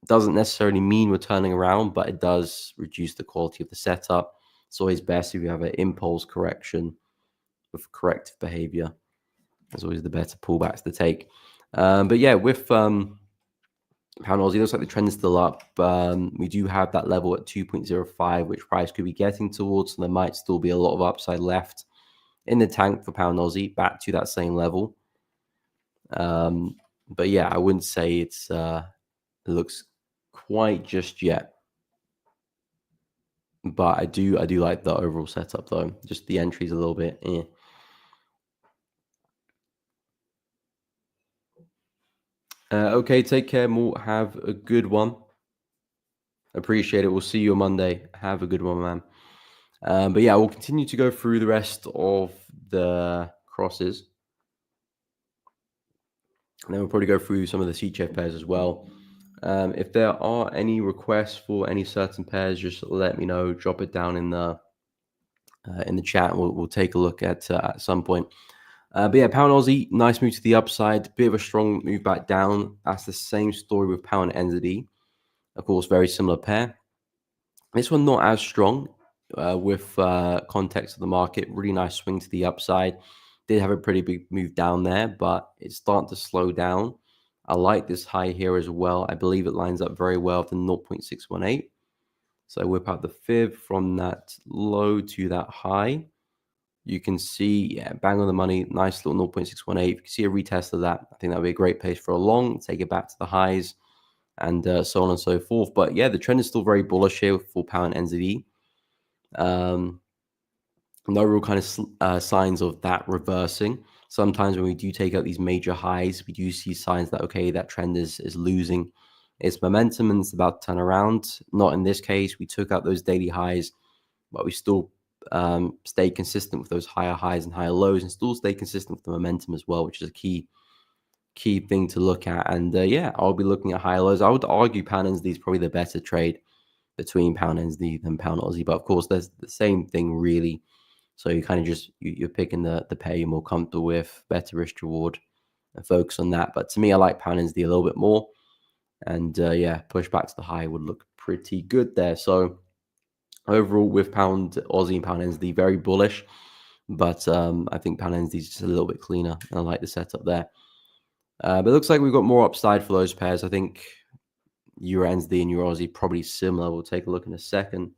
Doesn't necessarily mean we're turning around, but it does reduce the quality of the setup. It's always best if you have an impulse correction with corrective behavior. It's always the better pullbacks to take. But yeah, with pound Aussie, looks like the trend is still up. We do have that level at 2.05, which price could be getting towards. So there might still be a lot of upside left in the tank for pound Aussie, back to that same level. But yeah, I wouldn't say it looks quite just yet. But I do like the overall setup though. Just the entries a little bit. Okay, take care, Mort. Have a good one. Appreciate it. We'll see you on Monday. Have a good one, man. But yeah, we'll continue to go through the rest of the crosses. And then we'll probably go through some of the CHF pairs as well. If there are any requests for any certain pairs, just let me know. Drop it down in the chat. We'll take a look at some point. But yeah, pound Aussie, nice move to the upside. Bit of a strong move back down. That's the same story with pound NZD. Of course, very similar pair. This one not as strong with context of the market. Really nice swing to the upside. Did have a pretty big move down there, but it's starting to slow down. I like this high here as well. I believe it lines up very well with the 0.618. So I whip out the fib from that low to that high. You can see, yeah, bang on the money. Nice little 0.618. If you can see a retest of that, I think that would be a great place for a long. Take it back to the highs and so on and so forth. But yeah, the trend is still very bullish here for pound NZD. No real kind of signs of that reversing. Sometimes when we do take out these major highs, we do see signs that, okay, that trend is losing its momentum and it's about to turn around. Not in this case. We took out those daily highs, but we still stay consistent with those higher highs and higher lows, and still stay consistent with the momentum as well, which is a key thing to look at. And yeah, I'll be looking at higher lows. I would argue pound NZD is probably the better trade between pound NZD than pound Aussie, but of course there's the same thing really. So you kind of just you're picking the pair you're more comfortable with, better risk reward, and focus on that. But to me, I like pound NZD a little bit more, and yeah, push back to the high would look pretty good there. So overall, with pound Aussie and pound NZD, very bullish, but I think pound NZD is just a little bit cleaner, and I like the setup there. But it looks like we've got more upside for those pairs. I think Euro NZD and Euro Aussie probably similar. We'll take a look in a second.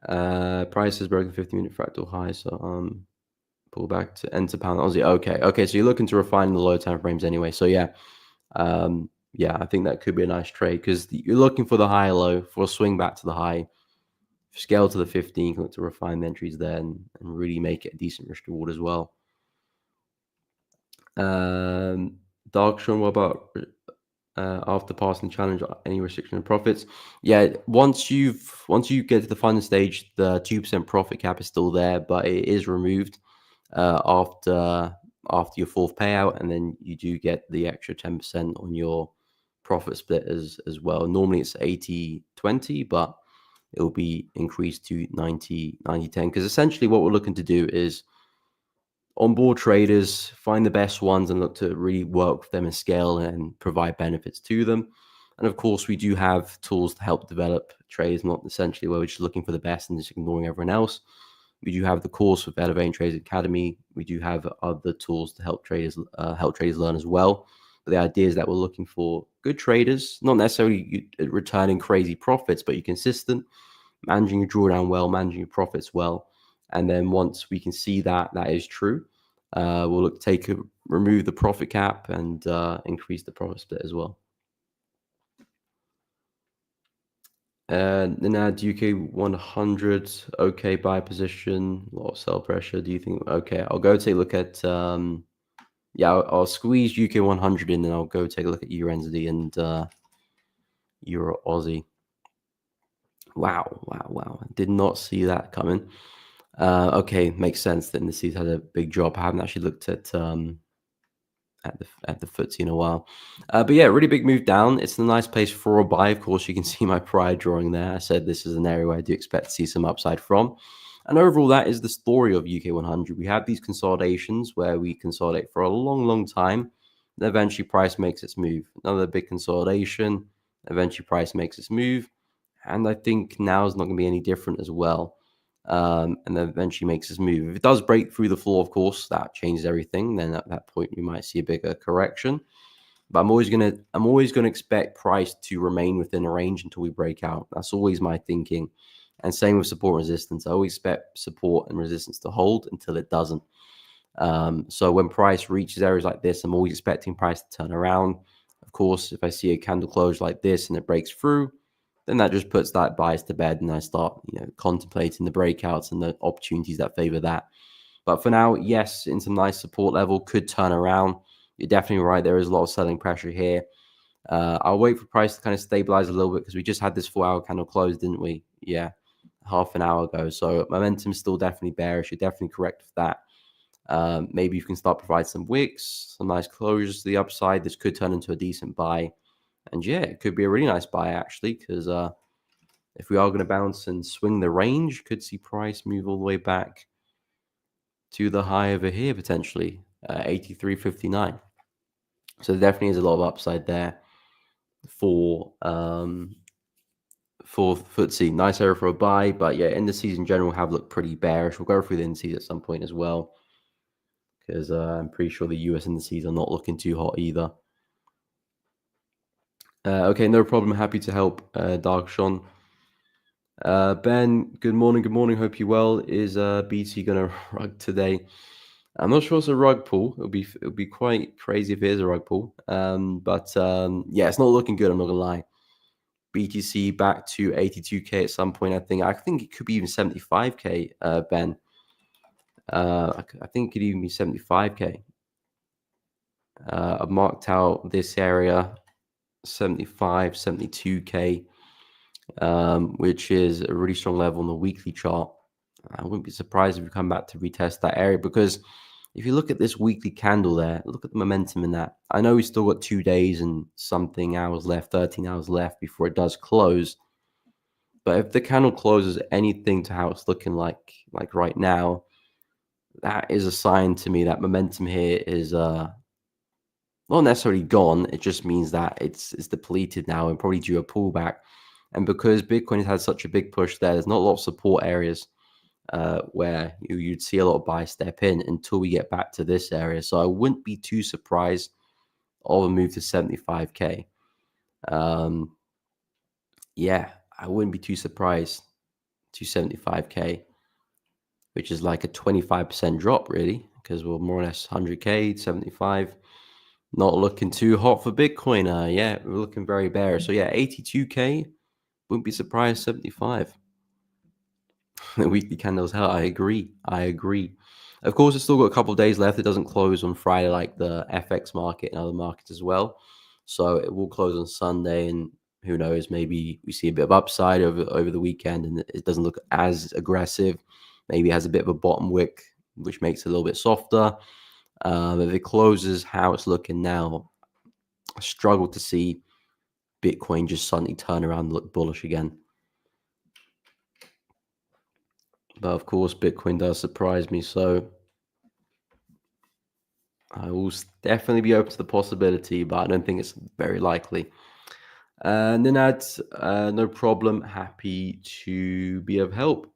Price has broken 50-minute fractal high, so pull back to enter pound Aussie. Okay, so you're looking to refine the low time frames anyway. So yeah, yeah, I think that could be a nice trade because you're looking for the high low for a swing back to the high. Scale to the 15, you can look to refine the entries there and really make it a decent risk reward as well. Darkshore, what about after passing challenge, any restriction on profits? Yeah, once you get to the final stage, the 2% profit cap is still there, but it is removed after your fourth payout, and then you do get the extra 10% on your profit split as well. Normally it's 80-20, but it will be increased to 90-10, because essentially what we're looking to do is onboard traders, find the best ones and look to really work with them and scale and provide benefits to them. And of course, we do have tools to help develop trades, not essentially where we're just looking for the best and just ignoring everyone else. We do have the course with Elevating Traders Academy. We do have other tools to help traders learn as well. But the idea is that we're looking for good traders, not necessarily returning crazy profits, but you're consistent, managing your drawdown well, managing your profits well. And then once we can see that is true, we'll look to remove the profit cap and increase the profit split as well. Nanad UK 100, okay, buy position, a lot of sell pressure. Do you think, okay, I'll go take a look at, yeah, I'll squeeze UK 100 in, and I'll go take a look at Euro NZD and Euro Aussie. Wow. I did not see that coming. Okay, makes sense that indices had a big drop. I haven't actually looked at the FTSE in a while, but yeah, really big move down. It's a nice place for a buy. Of course, you can see my prior drawing there. I said this is an area where I do expect to see some upside from, and overall, that is the story of UK 100. We have these consolidations where we consolidate for a long time, then eventually price makes its move. Another big consolidation, eventually price makes its move, and I think now is not going to be any different as well. And then eventually makes its move. If it does break through the floor, of course, that changes everything. Then at that point, we might see a bigger correction. But I'm always gonna expect price to remain within a range until we break out. That's always my thinking. And same with support and resistance. I always expect support and resistance to hold until it doesn't. So when price reaches areas like this, I'm always expecting price to turn around. Of course, if I see a candle close like this and it breaks through, then that just puts that bias to bed, and I start, contemplating the breakouts and the opportunities that favor that. But for now, yes, in some nice support level, could turn around. You're definitely right. There is a lot of selling pressure here. I'll wait for price to kind of stabilize a little bit because we just had this 4-hour candle close, didn't we? Yeah, half an hour ago. So momentum is still definitely bearish. You're definitely correct with that. Maybe you can start providing some wicks, some nice closures to the upside. This could turn into a decent buy. And yeah, it could be a really nice buy actually, because if we are going to bounce and swing the range, could see price move all the way back to the high over here potentially, 83.59. So there definitely is a lot of upside there for FTSE. Nice area for a buy, but yeah, indices in general have looked pretty bearish. We'll go through the indices at some point as well, because I'm pretty sure the US indices are not looking too hot either. Okay, no problem. Happy to help, Dark Sean. Ben, good morning. Hope you're well. Is BT gonna rug today? I'm not sure it's a rug pull. It'll be quite crazy if it is a rug pull. But yeah, it's not looking good. I'm not gonna lie. BTC back to 82K at some point. I think it could be even 75K. Ben, I think it could even be 75K. I've marked out this area. 75, 72K, which is a really strong level on the weekly chart. I wouldn't be surprised if we come back to retest that area, because if you look at this weekly candle there, look at the momentum in that. I know we still got 2 days and something hours left, 13 hours left before it does close. But if the candle closes anything to how it's looking like right now, that is a sign to me that momentum here is not necessarily gone. It just means that it's depleted now and probably due a pullback. And because Bitcoin has had such a big push there, there's not a lot of support areas where you'd see a lot of buy step in until we get back to this area. So I wouldn't be too surprised of a move to 75K. Yeah, I wouldn't be too surprised to 75K, which is like a 25% drop, really, because we're more or less 100K, 75. Not looking too hot for Bitcoin. Yeah, we're looking very bearish. So yeah, 82K, wouldn't be surprised, 75. The weekly candles hell. I agree. Of course, it's still got a couple of days left. It doesn't close on Friday like the FX market and other markets as well. So it will close on Sunday, and who knows, maybe we see a bit of upside over the weekend and it doesn't look as aggressive. Maybe it has a bit of a bottom wick, which makes it a little bit softer. If it closes how it's looking now, I struggle to see Bitcoin just suddenly turn around and look bullish again. But of course, Bitcoin does surprise me, so I will definitely be open to the possibility, but I don't think it's very likely. And then that's no problem. Happy to be of help.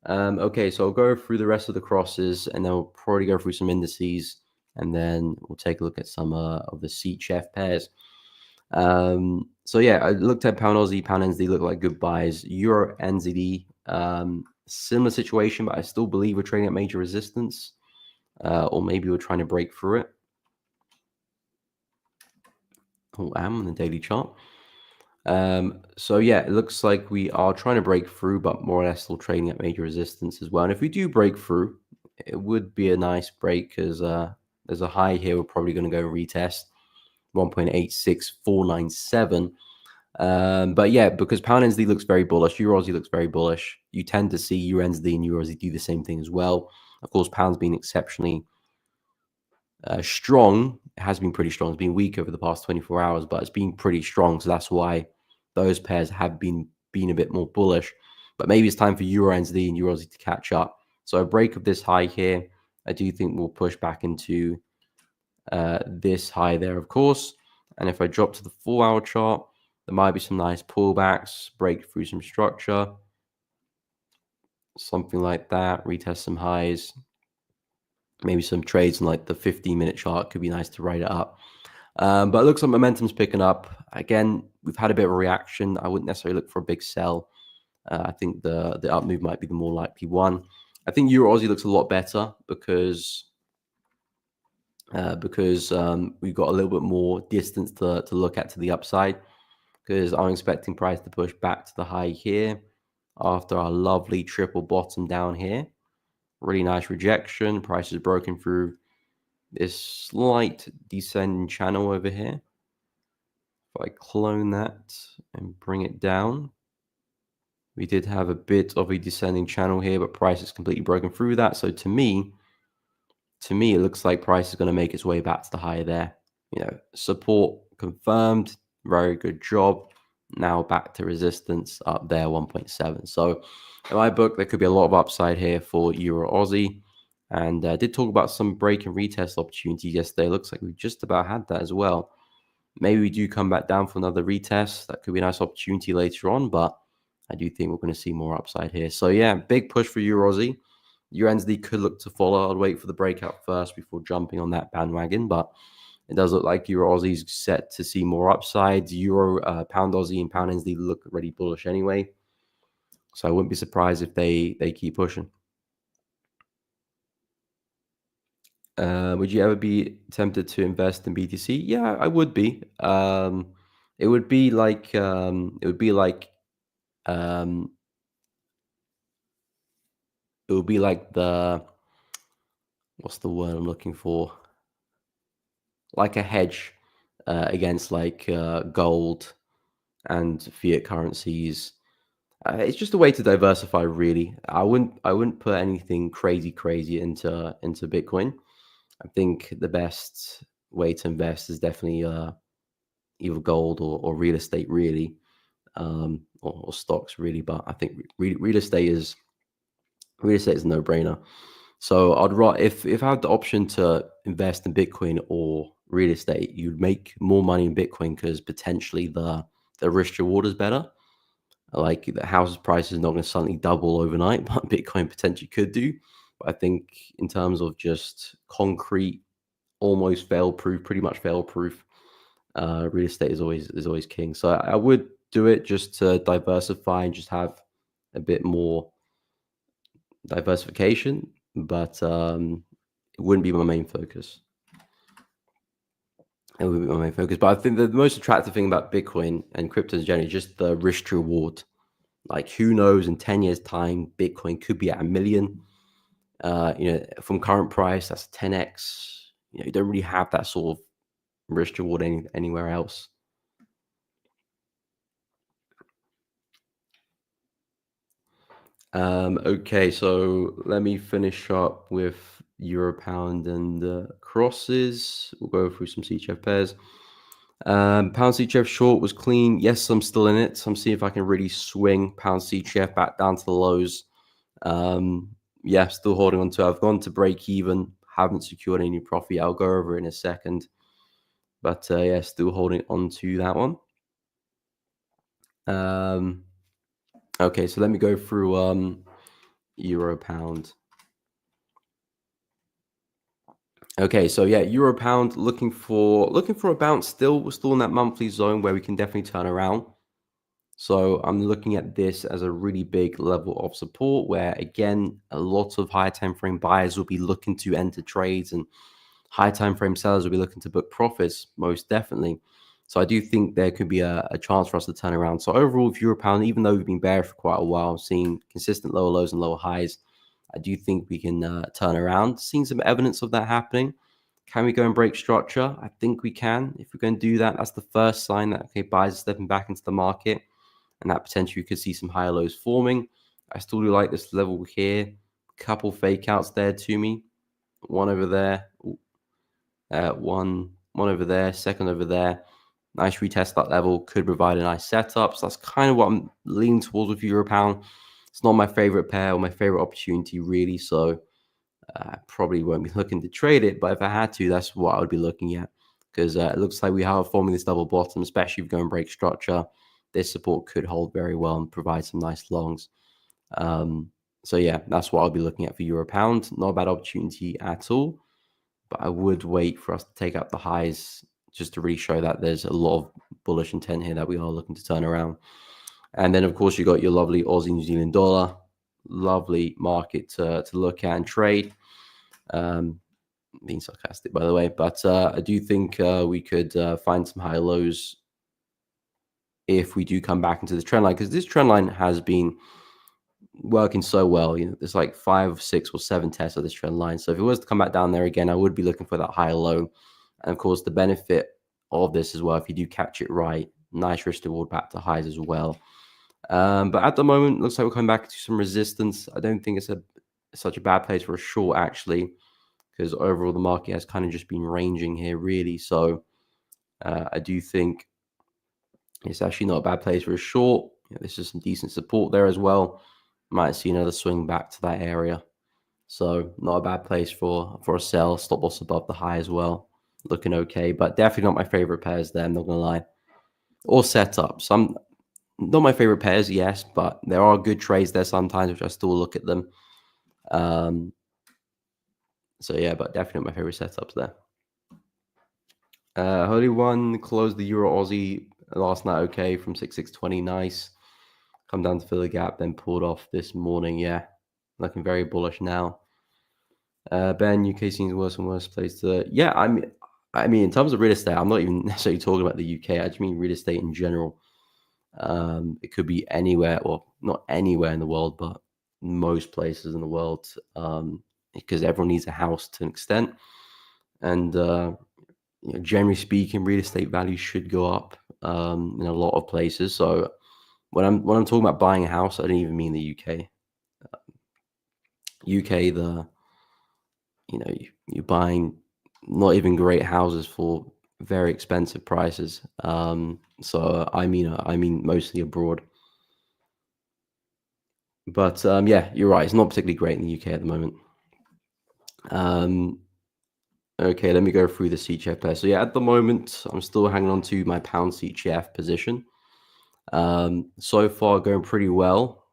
Okay, so I'll go through the rest of the crosses, and then we'll probably go through some indices, and then we'll take a look at some of the C-Chef pairs. So yeah, I looked at pound Aussie, pound NZD look like good buys. Euro NZD, similar situation, but I still believe we're trading at major resistance, or maybe we're trying to break through it. Oh, I'm on the daily chart. So yeah, it looks like we are trying to break through, but more or less still trading at major resistance as well. And if we do break through, it would be a nice break, because there's a high here. We're probably going to go retest 1.86497. But yeah, because pound NZD looks very bullish, Euro Aussie looks very bullish. You tend to see Euro NZD and Euro Aussie do the same thing as well. Of course, pound's been exceptionally strong. It has been pretty strong. It's been weak over the past 24 hours, but it's been pretty strong. So that's why those pairs have been a bit more bullish. But maybe it's time for Euro NZD and Euro Aussie to catch up. So a break of this high here, I do think we'll push back into this high there, of course. And if I drop to the 4-hour chart, there might be some nice pullbacks, break through some structure, something like that, retest some highs. Maybe some trades on like the 15-minute chart could be nice to write it up. But it looks like momentum's picking up. Again, we've had a bit of a reaction. I wouldn't necessarily look for a big sell. I think the up move might be the more likely one. I think Euro Aussie looks a lot better because we've got a little bit more distance to look at to the upside, because I'm expecting price to push back to the high here after our lovely triple bottom down here. Really nice rejection. Price is broken through this slight descending channel over here. If I clone that and bring it down, we did have a bit of a descending channel here, but price is completely broken through that. So to me, it looks like price is going to make its way back to the high there. Support confirmed. Very good job. Now back to resistance up there, 1.7. So in my book, there could be a lot of upside here for Euro Aussie. And I did talk about some break and retest opportunities yesterday. Looks like we just about had that as well. Maybe we do come back down for another retest. That could be a nice opportunity later on, but I do think we're going to see more upside here. So yeah, big push for Euro Aussie. USD could look to follow. I'd wait for the breakout first before jumping on that bandwagon, but it does look like Euro Aussie's set to see more upsides. Euro, Pound Aussie, and Pound NZD look already bullish anyway. So I wouldn't be surprised if they keep pushing. Would you ever be tempted to invest in BTC? Yeah, I would be. It would be like the, what's the word I'm looking for? Like a hedge against like gold and fiat currencies. It's just a way to diversify, really. I wouldn't put anything crazy into Bitcoin. I think the best way to invest is definitely either gold or real estate, really, or stocks, really. But I think real estate is a no brainer. So I'd rather, if I had the option to invest in Bitcoin or real estate, you'd make more money in Bitcoin because potentially the risk reward is better. Like the house price is not going to suddenly double overnight, but Bitcoin potentially could do. But I think in terms of just concrete, almost fail proof, pretty much fail proof, real estate is always king. So I would do it just to diversify and just have a bit more diversification, but it wouldn't be my main focus. It would be my main focus. But I think the most attractive thing about Bitcoin and crypto in general is just the risk to reward. Like, who knows, in 10 years' time, Bitcoin could be at 1 million. From current price, that's 10x. You don't really have that sort of risk to reward anywhere else. Okay, so let me finish up with Euro Pound and crosses. We'll go through some CHF pairs. Pound CHF short was clean. Yes, I'm still in it. So I'm seeing if I can really swing Pound CHF back down to the lows. Yeah, still holding on to it. I've gone to break even. Haven't secured any profit. I'll go over it in a second. But yeah, still holding on to that one. Okay, so let me go through Euro Pound. Okay, so yeah, Euro Pound looking for a bounce still. We're still in that monthly zone where we can definitely turn around. So I'm looking at this as a really big level of support where, again, a lot of high time frame buyers will be looking to enter trades and high time frame sellers will be looking to book profits, most definitely. So I do think there could be a chance for us to turn around. So overall, with Euro Pound, even though we've been bearish for quite a while, seeing consistent lower lows and lower highs, I do think we can turn around. Seeing some evidence of that happening. Can we go and break structure? I think we can. If we're going to do that, that's the first sign that, okay, buyers are stepping back into the market, and that potentially we could see some higher lows forming. I still do like this level here. Couple fake outs there to me. One over there. One over there. Second over there. Nice retest that level. Could provide a nice setup. So that's kind of what I'm leaning towards with Euro Pound. It's not my favorite pair or my favorite opportunity, really. So I probably won't be looking to trade it. But if I had to, that's what I would be looking at. Because it looks like we are forming this double bottom, especially if we go and break structure. This support could hold very well and provide some nice longs. So yeah, that's what I'll be looking at for Euro Pound. Not a bad opportunity at all, but I would wait for us to take out the highs just to really show that there's a lot of bullish intent here that we are looking to turn around. And then, of course, you got your lovely Aussie New Zealand dollar, lovely market to look at and trade. Being sarcastic, by the way, but I do think we could find some high lows if we do come back into the trend line, because this trend line has been working so well. There's like 5, 6, or 7 tests of this trend line. So if it was to come back down there again, I would be looking for that higher low. And of course, the benefit of this as well, if you do catch it right, nice risk reward back to highs as well. But at the moment, looks like we're coming back to some resistance. I don't think it's such a bad place for a short, actually, because overall the market has kind of just been ranging here, really. So I do think it's actually not a bad place for a short. This is some decent support there as well. Might see another swing back to that area. So not a bad place for a sell. Stop loss above the high as well. Looking okay, but definitely not my favorite pairs there, I'm not going to lie. Or setups. Some not my favorite pairs, yes, but there are good trades there sometimes, which I still look at them. So yeah, but definitely my favorite setups there. Holy One closed the Euro Aussie last night, okay, from 6620, nice. Come down to fill the gap, then pulled off this morning. Yeah, looking very bullish now. Ben, UK seems worse and worse place to. Yeah, I mean, in terms of real estate, I'm not even necessarily talking about the UK. I just mean real estate in general. It could be anywhere, or not anywhere in the world, but most places in the world, because everyone needs a house to an extent. And generally speaking, real estate values should go up in a lot of places. So when I'm talking about buying a house, I don't even mean the UK. UK, you're buying not even great houses for very expensive prices. So I mean mostly abroad. But yeah, you're right. It's not particularly great in the UK at the moment. Okay, let me go through the CHF pair. So yeah, at the moment, I'm still hanging on to my pound CHF position. So far, going pretty well.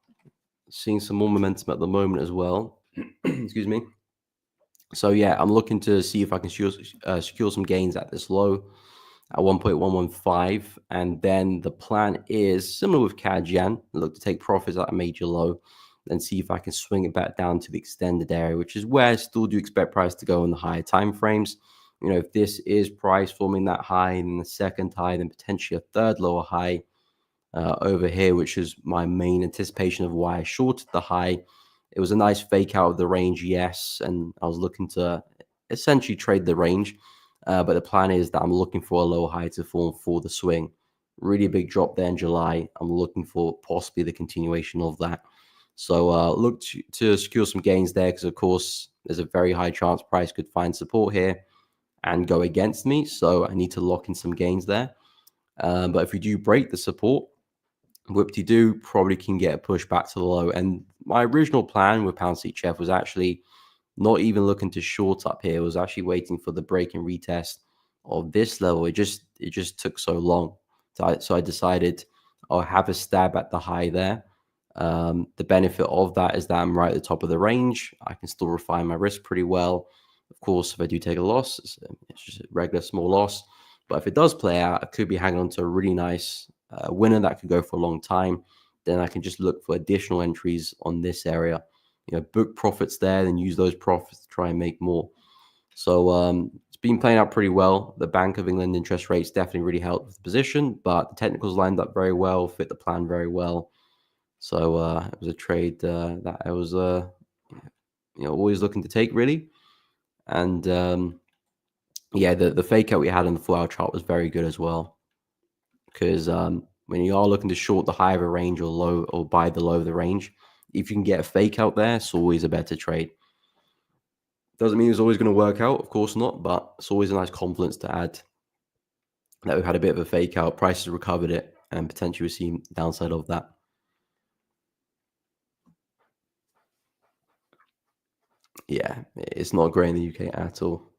Seeing some more momentum at the moment as well. Excuse me. So yeah, I'm looking to see if I can secure some gains at this low at 1.115, and then the plan is similar with CAD Yen. Look to take profits at a major low, then see if I can swing it back down to the extended area, which is where I still do expect price to go in the higher time frames. If this is price forming that high and the second high, then potentially a third lower high over here, which is my main anticipation of why I shorted the high. It was a nice fake out of the range, yes, and I was looking to essentially trade the range. But the plan is that I'm looking for a low high to form for the swing. Really big drop there in July. I'm looking for possibly the continuation of that. So look to secure some gains there because, of course, there's a very high chance price could find support here and go against me. So I need to lock in some gains there. But if we do break the support, whoop-de-doo, probably can get a push back to the low. And my original plan with pound CHF was actually not even looking to short up here. It was actually waiting for the break and retest of this level. It just took so long. So I decided I'll have a stab at the high there. The benefit of that is that I'm right at the top of the range. I can still refine my risk pretty well. Of course, if I do take a loss, it's just a regular small loss. But if it does play out, I could be hanging on to a really nice winner that could go for a long time. Then I can just look for additional entries on this area. Book profits there, then use those profits to try and make more. So it's been playing out pretty well. The Bank of England interest rates definitely really helped with the position, but the technicals lined up very well, fit the plan very well. So it was a trade that I was always looking to take, really. And yeah, the fake out we had on the 4-hour chart was very good as well, because when you are looking to short the high of a range or low or buy the low of the range, if you can get a fake out there, it's always a better trade. Doesn't mean it's always going to work out, of course not, but it's always a nice confidence to add that we've had a bit of a fake out, prices recovered it, and potentially we're seeing downside of that. Yeah, it's not great in the UK at all.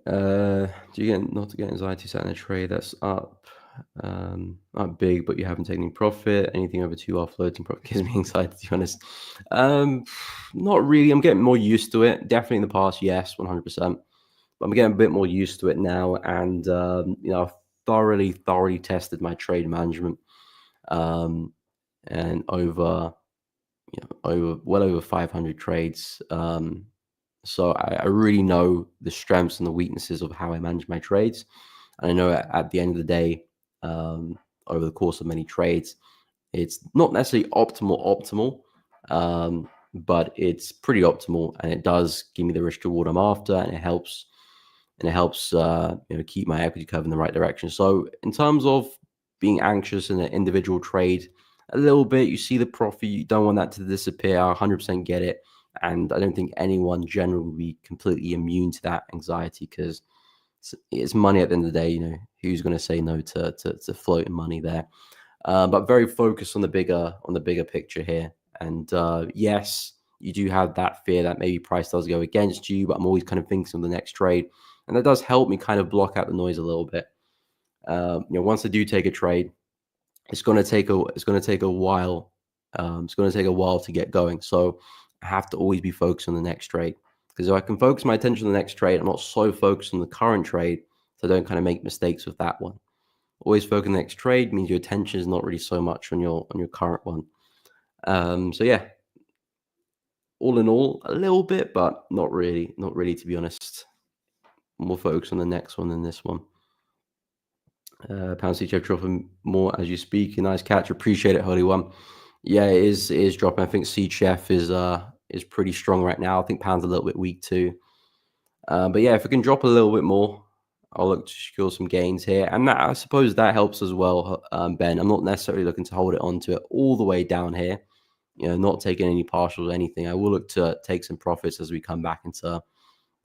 Do you get not to get anxiety set in a trade that's up big, but you haven't taken any profit? Anything over 2 hour floating profit gives me anxiety, to be honest. Not really. I'm getting more used to it. Definitely in the past, yes, 100%. But I'm getting a bit more used to it now, and I've thoroughly tested my trade management, and over well over 500 trades. So I really know the strengths and the weaknesses of how I manage my trades. And I know at the end of the day, over the course of many trades, it's not necessarily optimal, but it's pretty optimal, and it does give me the risk reward I'm after, and it helps keep my equity curve in the right direction. So in terms of being anxious in an individual trade, a little bit, you see the profit, you don't want that to disappear. I 100% get it. And I don't think anyone generally will be completely immune to that anxiety, because it's money at the end of the day. Who's going to say no to floating money there? But very focused on the bigger picture here. And yes, you do have that fear that maybe price does go against you, but I'm always kind of thinking of the next trade, and that does help me kind of block out the noise a little bit. Once I do take a trade, it's going to take a while. It's going to take a while to get going. So I have to always be focused on the next trade, because if I can focus my attention on the next trade, I'm not so focused on the current trade, so I don't kind of make mistakes with that one. Always focus on the next trade means your attention is not really so much on your current one. So yeah, all in all, a little bit, but not really, to be honest. More focus on the next one than this one. Pound CHF dropping more as you speak. A nice catch. Appreciate it, Holy One. Yeah, it is dropping. I think CHF is pretty strong right now. I think pound's a little bit weak too. But yeah, if it can drop a little bit more, I'll look to secure some gains here. And that, I suppose that helps as well, Ben. I'm not necessarily looking to hold it onto it all the way down here, not taking any partials or anything. I will look to take some profits as we come back into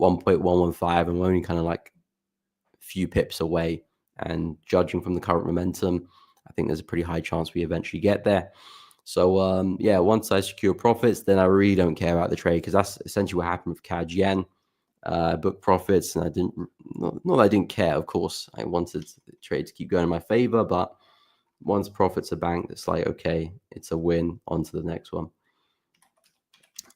1.115, and we're only kind of like a few pips away. And judging from the current momentum, I think there's a pretty high chance we eventually get there. So yeah, once I secure profits, then I really don't care about the trade, because that's essentially what happened with CAD Yen. Book profits, and I didn't, not that I didn't care, of course. I wanted the trade to keep going in my favor, but once profits are banked, it's like, okay, it's a win, on to the next one.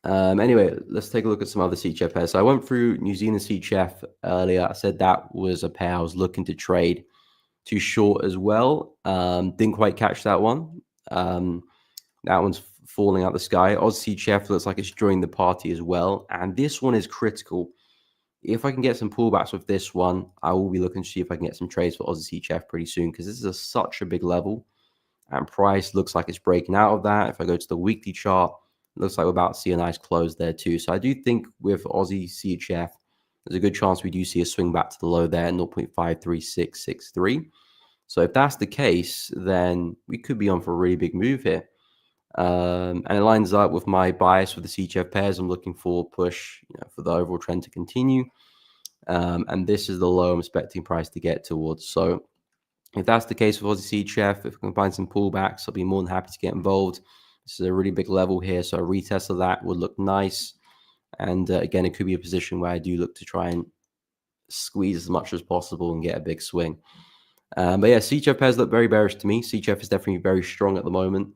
Anyway, let's take a look at some other CHF pairs. So I went through New Zealand CHF earlier. I said that was a pair I was looking to trade to short as well. Didn't quite catch that one. That one's falling out the sky. Aussie CHF looks like it's joining the party as well. And this one is critical. If I can get some pullbacks with this one, I will be looking to see if I can get some trades for Aussie CHF pretty soon, because this is such a big level. And price looks like it's breaking out of that. If I go to the weekly chart, it looks like we're about to see a nice close there too. So I do think with Aussie CHF, there's a good chance we do see a swing back to the low there, 0.53663. So if that's the case, then we could be on for a really big move here. And it lines up with my bias with the CHF pairs. I'm looking for push, for the overall trend to continue. And this is the low I'm expecting price to get towards. So if that's the case with Aussie CHF, if we can find some pullbacks, I'll be more than happy to get involved. This is a really big level here, so a retest of that would look nice. And again, it could be a position where I do look to try and squeeze as much as possible and get a big swing. But yeah, CHF pairs look very bearish to me. CHF is definitely very strong at the moment,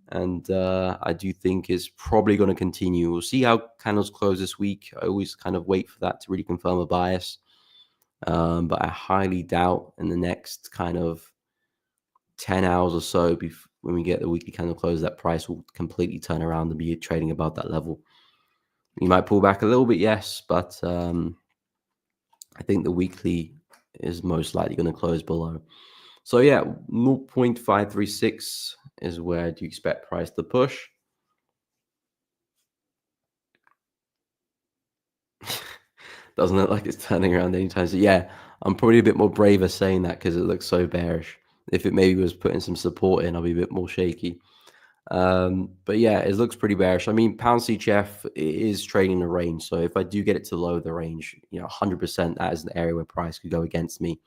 and I do think is probably going to continue. We'll see how candles close this week. I always kind of wait for that to really confirm a bias. But I highly doubt in the next kind of 10 hours or so, when we get the weekly candle close, that price will completely turn around and be trading above that level. You might pull back a little bit, yes, but I think the weekly is most likely going to close below. So yeah, 0.536 is where I do expect price to push. Doesn't look like it's turning around anytime soon. Yeah, I'm probably a bit more braver saying that because it looks so bearish. If it maybe was putting some support in, I'll be a bit more shaky. But yeah, it looks pretty bearish. I mean, pound CHF is trading in a range. So if I do get it to low the range, 100% that is an area where price could go against me.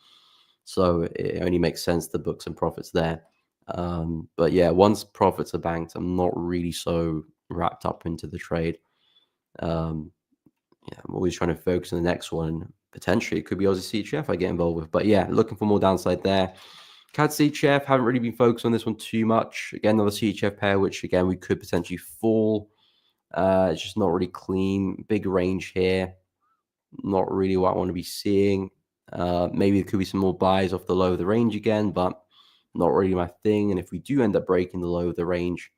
So it only makes sense to book some profits there. But yeah, once profits are banked, I'm not really so wrapped up into the trade. Yeah, I'm always trying to focus on the next one. Potentially, it could be Aussie CHF I get involved with. But yeah, looking for more downside there. CAD CHF, haven't really been focused on this one too much. Again, another CHF pair, which again, we could potentially fall. It's just not really clean. Big range here. Not really what I want to be seeing. Maybe there could be some more buys off the low of the range again, but not really my thing. And if we do end up breaking the low of the range,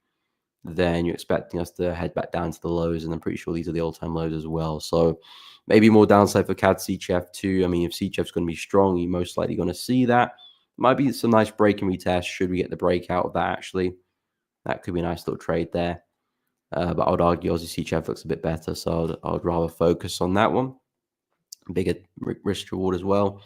then you're expecting us to head back down to the lows, and I'm pretty sure these are the all-time lows as well. So maybe more downside for CAD CHF too. I mean, if CHF's going to be strong, you're most likely going to see that. Might be some nice break and retest should we get the breakout of that, actually. That could be a nice little trade there. But I would argue Aussie CHF looks a bit better, so I'd rather focus on that one. Bigger risk reward as well.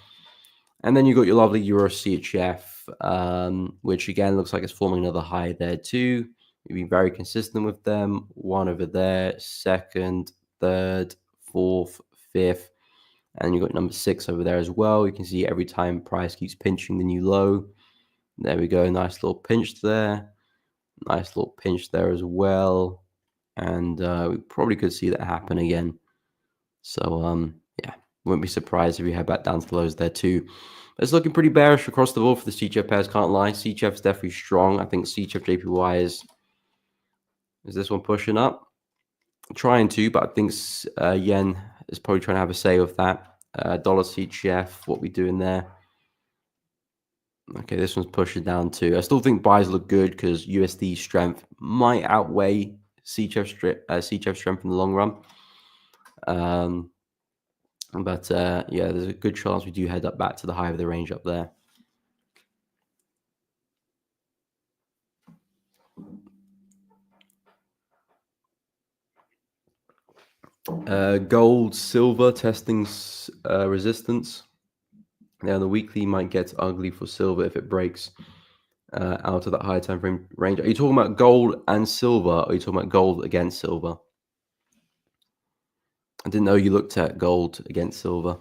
And then you got your lovely Euro CHF, which again looks like it's forming another high there too. We've been very consistent with them. One over there, second, third, fourth, fifth. And you got number 6 over there as well. You can see every time price keeps pinching the new low. There we go. Nice little pinch there. Nice little pinch there as well. And we probably could see that happen again. So, yeah, wouldn't be surprised if we head back down to the lows there too. It's looking pretty bearish across the board for the CHF pairs, can't lie. CHF is definitely strong. I think CHF JPY is this one pushing up? I'm trying to, but I think yen is probably trying to have a say with that. Dollar CHF, what we doing there? Okay, this one's pushing down too. I still think buys look good because USD strength might outweigh CHF strength in the long run. But yeah, there's a good chance we do head up back to the high of the range up there. Gold, silver testing resistance. Now, the weekly might get ugly for silver if it breaks out of that higher time frame range. Are you talking about gold and silver? Or are you talking about gold against silver? I didn't know you looked at gold against silver.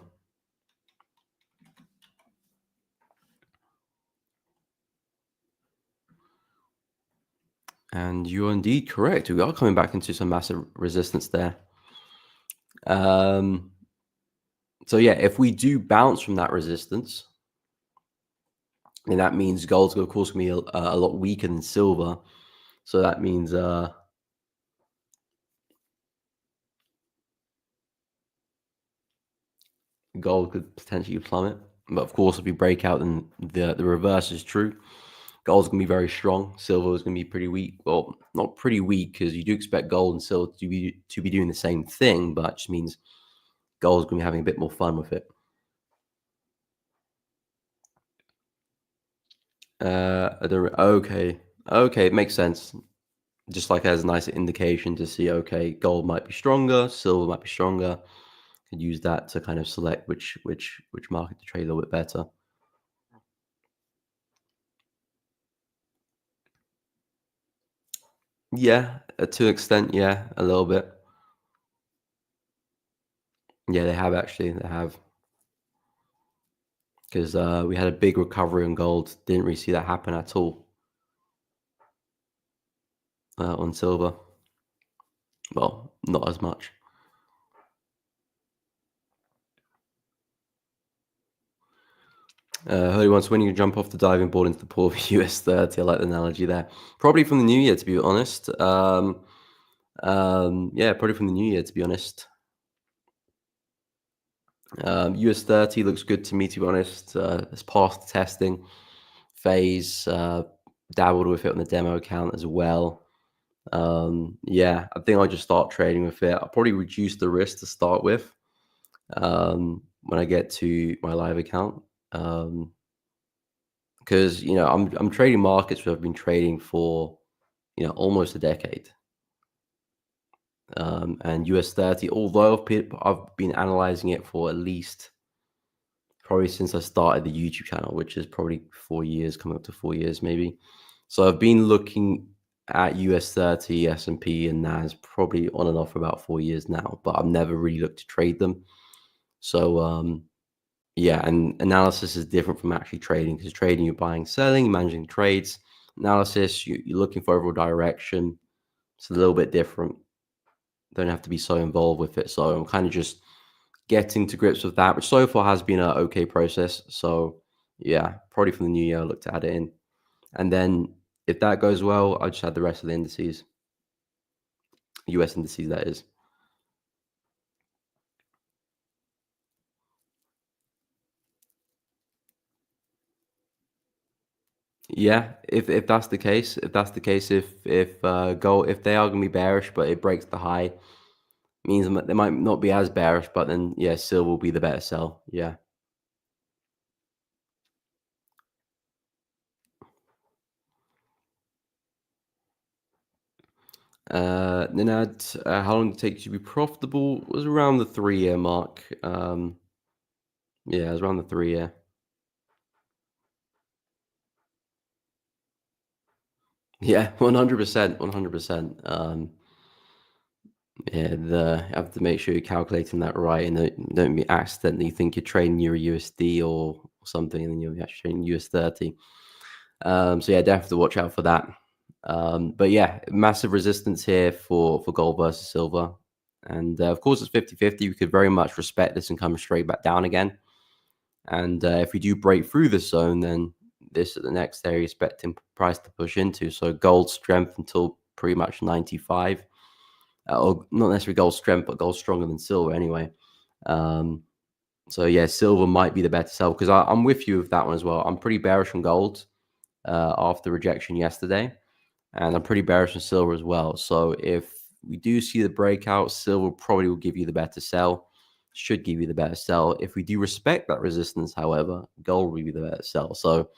And you're indeed correct. We are coming back into some massive resistance there. So yeah, if we do bounce from that resistance, then that means gold's of course going to be a lot weaker than silver. So that means gold could potentially plummet. But of course, if we break out, then the reverse is true. Gold's going to be very strong. Silver is going to be pretty weak. Well, not pretty weak, because you do expect gold and silver to be doing the same thing, but it just means gold's going to be having a bit more fun with it. Okay, it makes sense. Just like as a nice indication to see, okay, gold might be stronger, silver might be stronger. Could use that to kind of select which market to trade a little bit better. Yeah, to an extent, yeah, a little bit. Yeah, they have actually. They have, because we had a big recovery on gold. Didn't really see that happen at all on silver. Well, not as much. Holy wants, when you jump off the diving board into the pool of US 30. I like the analogy there. Probably from the new year, to be honest. Yeah, probably from the new year, to be honest. US 30 looks good to me, to be honest. It's past the testing phase. Dabbled with it on the demo account as well. Yeah, I think I'll just start trading with it. I'll probably reduce the risk to start with when I get to my live account. Because I'm trading markets where I've been trading for almost a decade. And US 30, although I've been analyzing it for at least probably since I started the YouTube channel, which is probably 4 years, coming up to 4 years maybe. So I've been looking at US 30, S&P, and NAS probably on and off for about 4 years now, but I've never really looked to trade them. So yeah, and analysis is different from actually trading, because trading, you're buying, selling, managing trades. Analysis, you're looking for overall direction. It's a little bit different. Don't have to be so involved with it. So I'm kind of just getting to grips with that, which so far has been an okay process. So yeah, probably from the new year, I'll look to add it in. And then if that goes well, I'll just add the rest of the indices, US indices, that is. Yeah, if that's the case, if gold, if they are going to be bearish, but it breaks the high, means they might not be as bearish, but then yeah, silver will be the better sell. Yeah. Ninad, how long did it take you to be profitable? It was around the 3 year mark. Yeah, it was around the 3 year. Yeah, 100%, 100%. Yeah, you have to make sure you're calculating that right, and don't accidentally think you're trading Euro USD or something, and then you're actually trading US 30. So yeah, definitely have to watch out for that. But yeah, massive resistance here for gold versus silver. And of course, it's 50-50. We could very much respect this and come straight back down again. And if we do break through this zone, then this is the next area expecting price to push into. So gold strength until pretty much 95. Or not necessarily gold strength, but gold stronger than silver anyway. So yeah, silver might be the better sell, because I'm with you with that one as well. I'm pretty bearish on gold after rejection yesterday, and I'm pretty bearish on silver as well. So if we do see the breakout, silver probably will give you the better sell, should give you the better sell. If we do respect that resistance, however, gold will be the better sell. So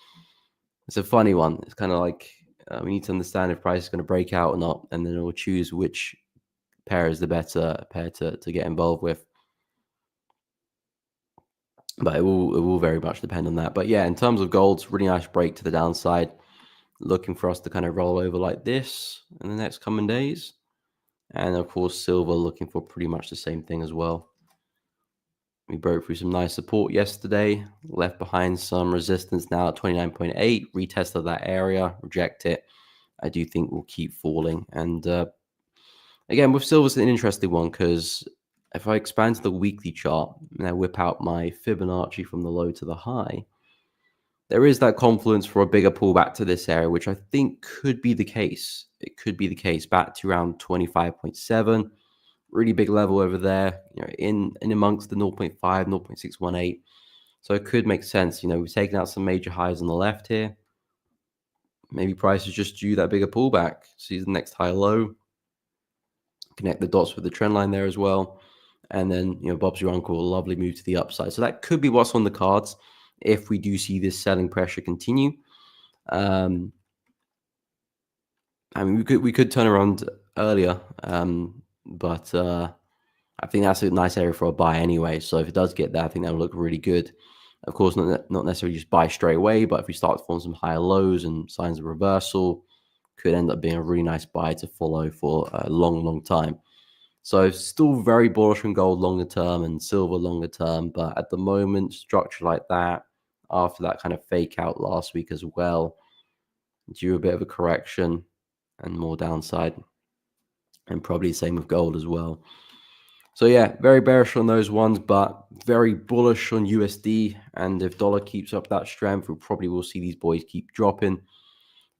it's a funny one. It's kind of like we need to understand if price is going to break out or not, and then we'll choose which pair is the better pair to get involved with. but it will very much depend on that. But yeah, in terms of gold, really nice break to the downside. Looking for us to kind of roll over like this in the next coming days. And of course, silver looking for pretty much the same thing as well. We broke through some nice support yesterday, left behind some resistance now at 29.8, retested that area, reject it. I do think we'll keep falling. And again, with silver, it's an interesting one because if I expand to the weekly chart and I whip out my Fibonacci from the low to the high, there is that confluence for a bigger pullback to this area, which I think could be the case. It could be the case back to around 25.7. Really big level over there, in amongst the 0.5, 0.618. So it could make sense. We've taken out some major highs on the left here. Maybe price is just due that bigger pullback. See the next high low. Connect the dots with the trend line there as well. And then, Bob's your uncle, a lovely move to the upside. So that could be what's on the cards if we do see this selling pressure continue. I mean, we could turn around earlier, but I think that's a nice area for a buy anyway. So if it does get there, I think that will look really good. Of course, not necessarily just buy straight away, but if we start to form some higher lows and signs of reversal, could end up being a really nice buy to follow for a long, long time. So still very bullish on gold longer term and silver longer term, but at the moment, structure like that, after that kind of fake out last week as well, due a bit of a correction and more downside, and probably same with gold as well. So yeah, very bearish on those ones, but very bullish on USD. And if dollar keeps up that strength, we probably will see these boys keep dropping.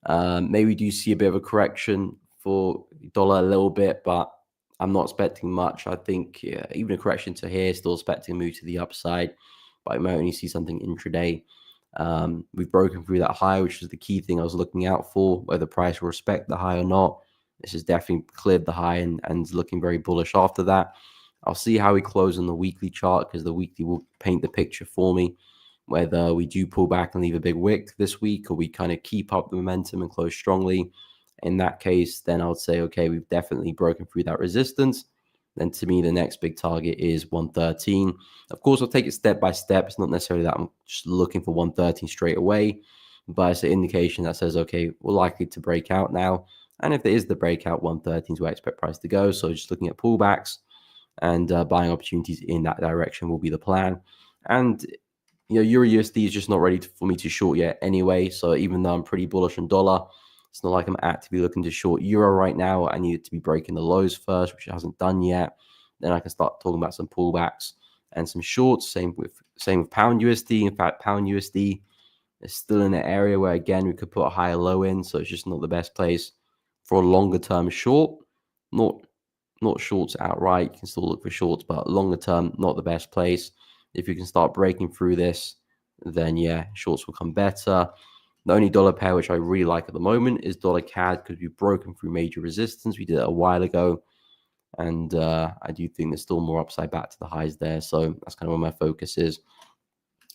Maybe we do see a bit of a correction for dollar a little bit, but I'm not expecting much. I think even a correction to here, still expecting a move to the upside, but I might only see something intraday. We've broken through that high, which is the key thing I was looking out for, whether price will respect the high or not. This has definitely cleared the high and looking very bullish after that. I'll see how we close on the weekly chart because the weekly will paint the picture for me, whether we do pull back and leave a big wick this week or we kind of keep up the momentum and close strongly. In that case, then I would say, okay, we've definitely broken through that resistance. Then to me, the next big target is 113. Of course, I'll take it step by step. It's not necessarily that I'm just looking for 113 straight away, but it's an indication that says, okay, we're likely to break out now. And if there is the breakout, 113 is where I expect price to go. So just looking at pullbacks and buying opportunities in that direction will be the plan. And Euro USD is just not ready for me to short yet anyway. So even though I'm pretty bullish on dollar, it's not like I'm actively looking to short euro right now. I need it to be breaking the lows first, which it hasn't done yet. Then I can start talking about some pullbacks and some shorts. Same with pound USD. In fact, pound USD is still in an area where, again, we could put a higher low in. So it's just not the best place for a longer term short. Not shorts outright. You can still look for shorts, but longer term, not the best place. If you can start breaking through this, then yeah, shorts will come better. The only dollar pair which I really like at the moment is dollar CAD because we've broken through major resistance. We did it a while ago. And I do think there's still more upside back to the highs there. So that's kind of where my focus is.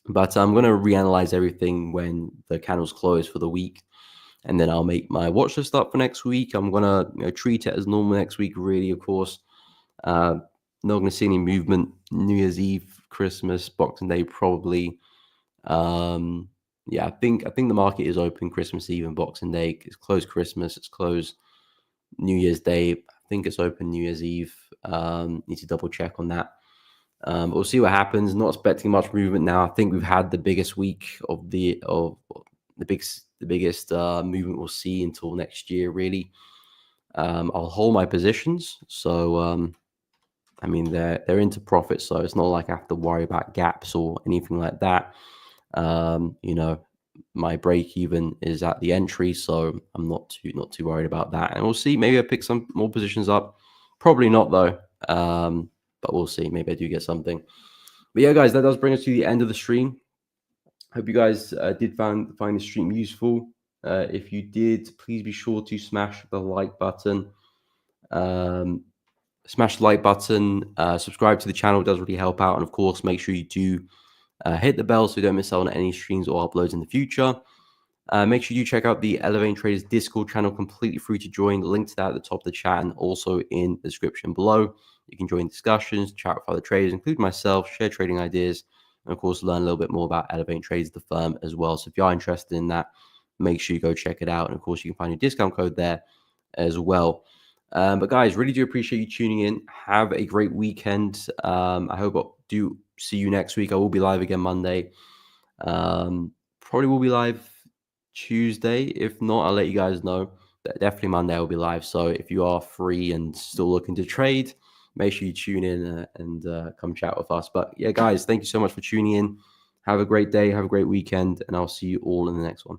But I'm going to reanalyze everything when the candles close for the week. And then I'll make my watch list up for next week. I'm going to treat it as normal next week, really, of course. Not going to see any movement. New Year's Eve, Christmas, Boxing Day, probably. Yeah, I think the market is open Christmas Eve and Boxing Day. It's closed Christmas. It's closed New Year's Day. I think it's open New Year's Eve. Need to double check on that. But we'll see what happens. Not expecting much movement now. I think we've had the biggest week of the biggest movement we'll see until next year, really. I'll hold my positions. So, I mean, they're into profit, so it's not like I have to worry about gaps or anything like that. My break even is at the entry, so I'm not too worried about that. And we'll see. Maybe I pick some more positions up. Probably not though. But we'll see. Maybe I do get something. But yeah, guys, that does bring us to the end of the stream. Hope you guys did find the stream useful. If you did, please be sure to smash the like button. Smash the like button. Subscribe to the channel. It does really help out. And of course, make sure you do hit the bell so you don't miss out on any streams or uploads in the future. Make sure you check out the Elevating Traders Discord channel, completely free to join. Link to that at the top of the chat and also in the description below. You can join discussions, chat with other traders, including myself, share trading ideas, and of course learn a little bit more about Elevate Trades, the firm, as well. So if you are interested in that, make sure you go check it out. And of course, you can find your discount code there as well. But guys, really do appreciate you tuning in. Have a great weekend. I hope I do see you next week. I will be live again Monday. Probably will be live Tuesday. If not, I'll let you guys know. Definitely Monday I will be live. So if you are free and still looking to trade, make sure you tune in and come chat with us. But yeah, guys, thank you so much for tuning in. Have a great day. Have a great weekend. And I'll see you all in the next one.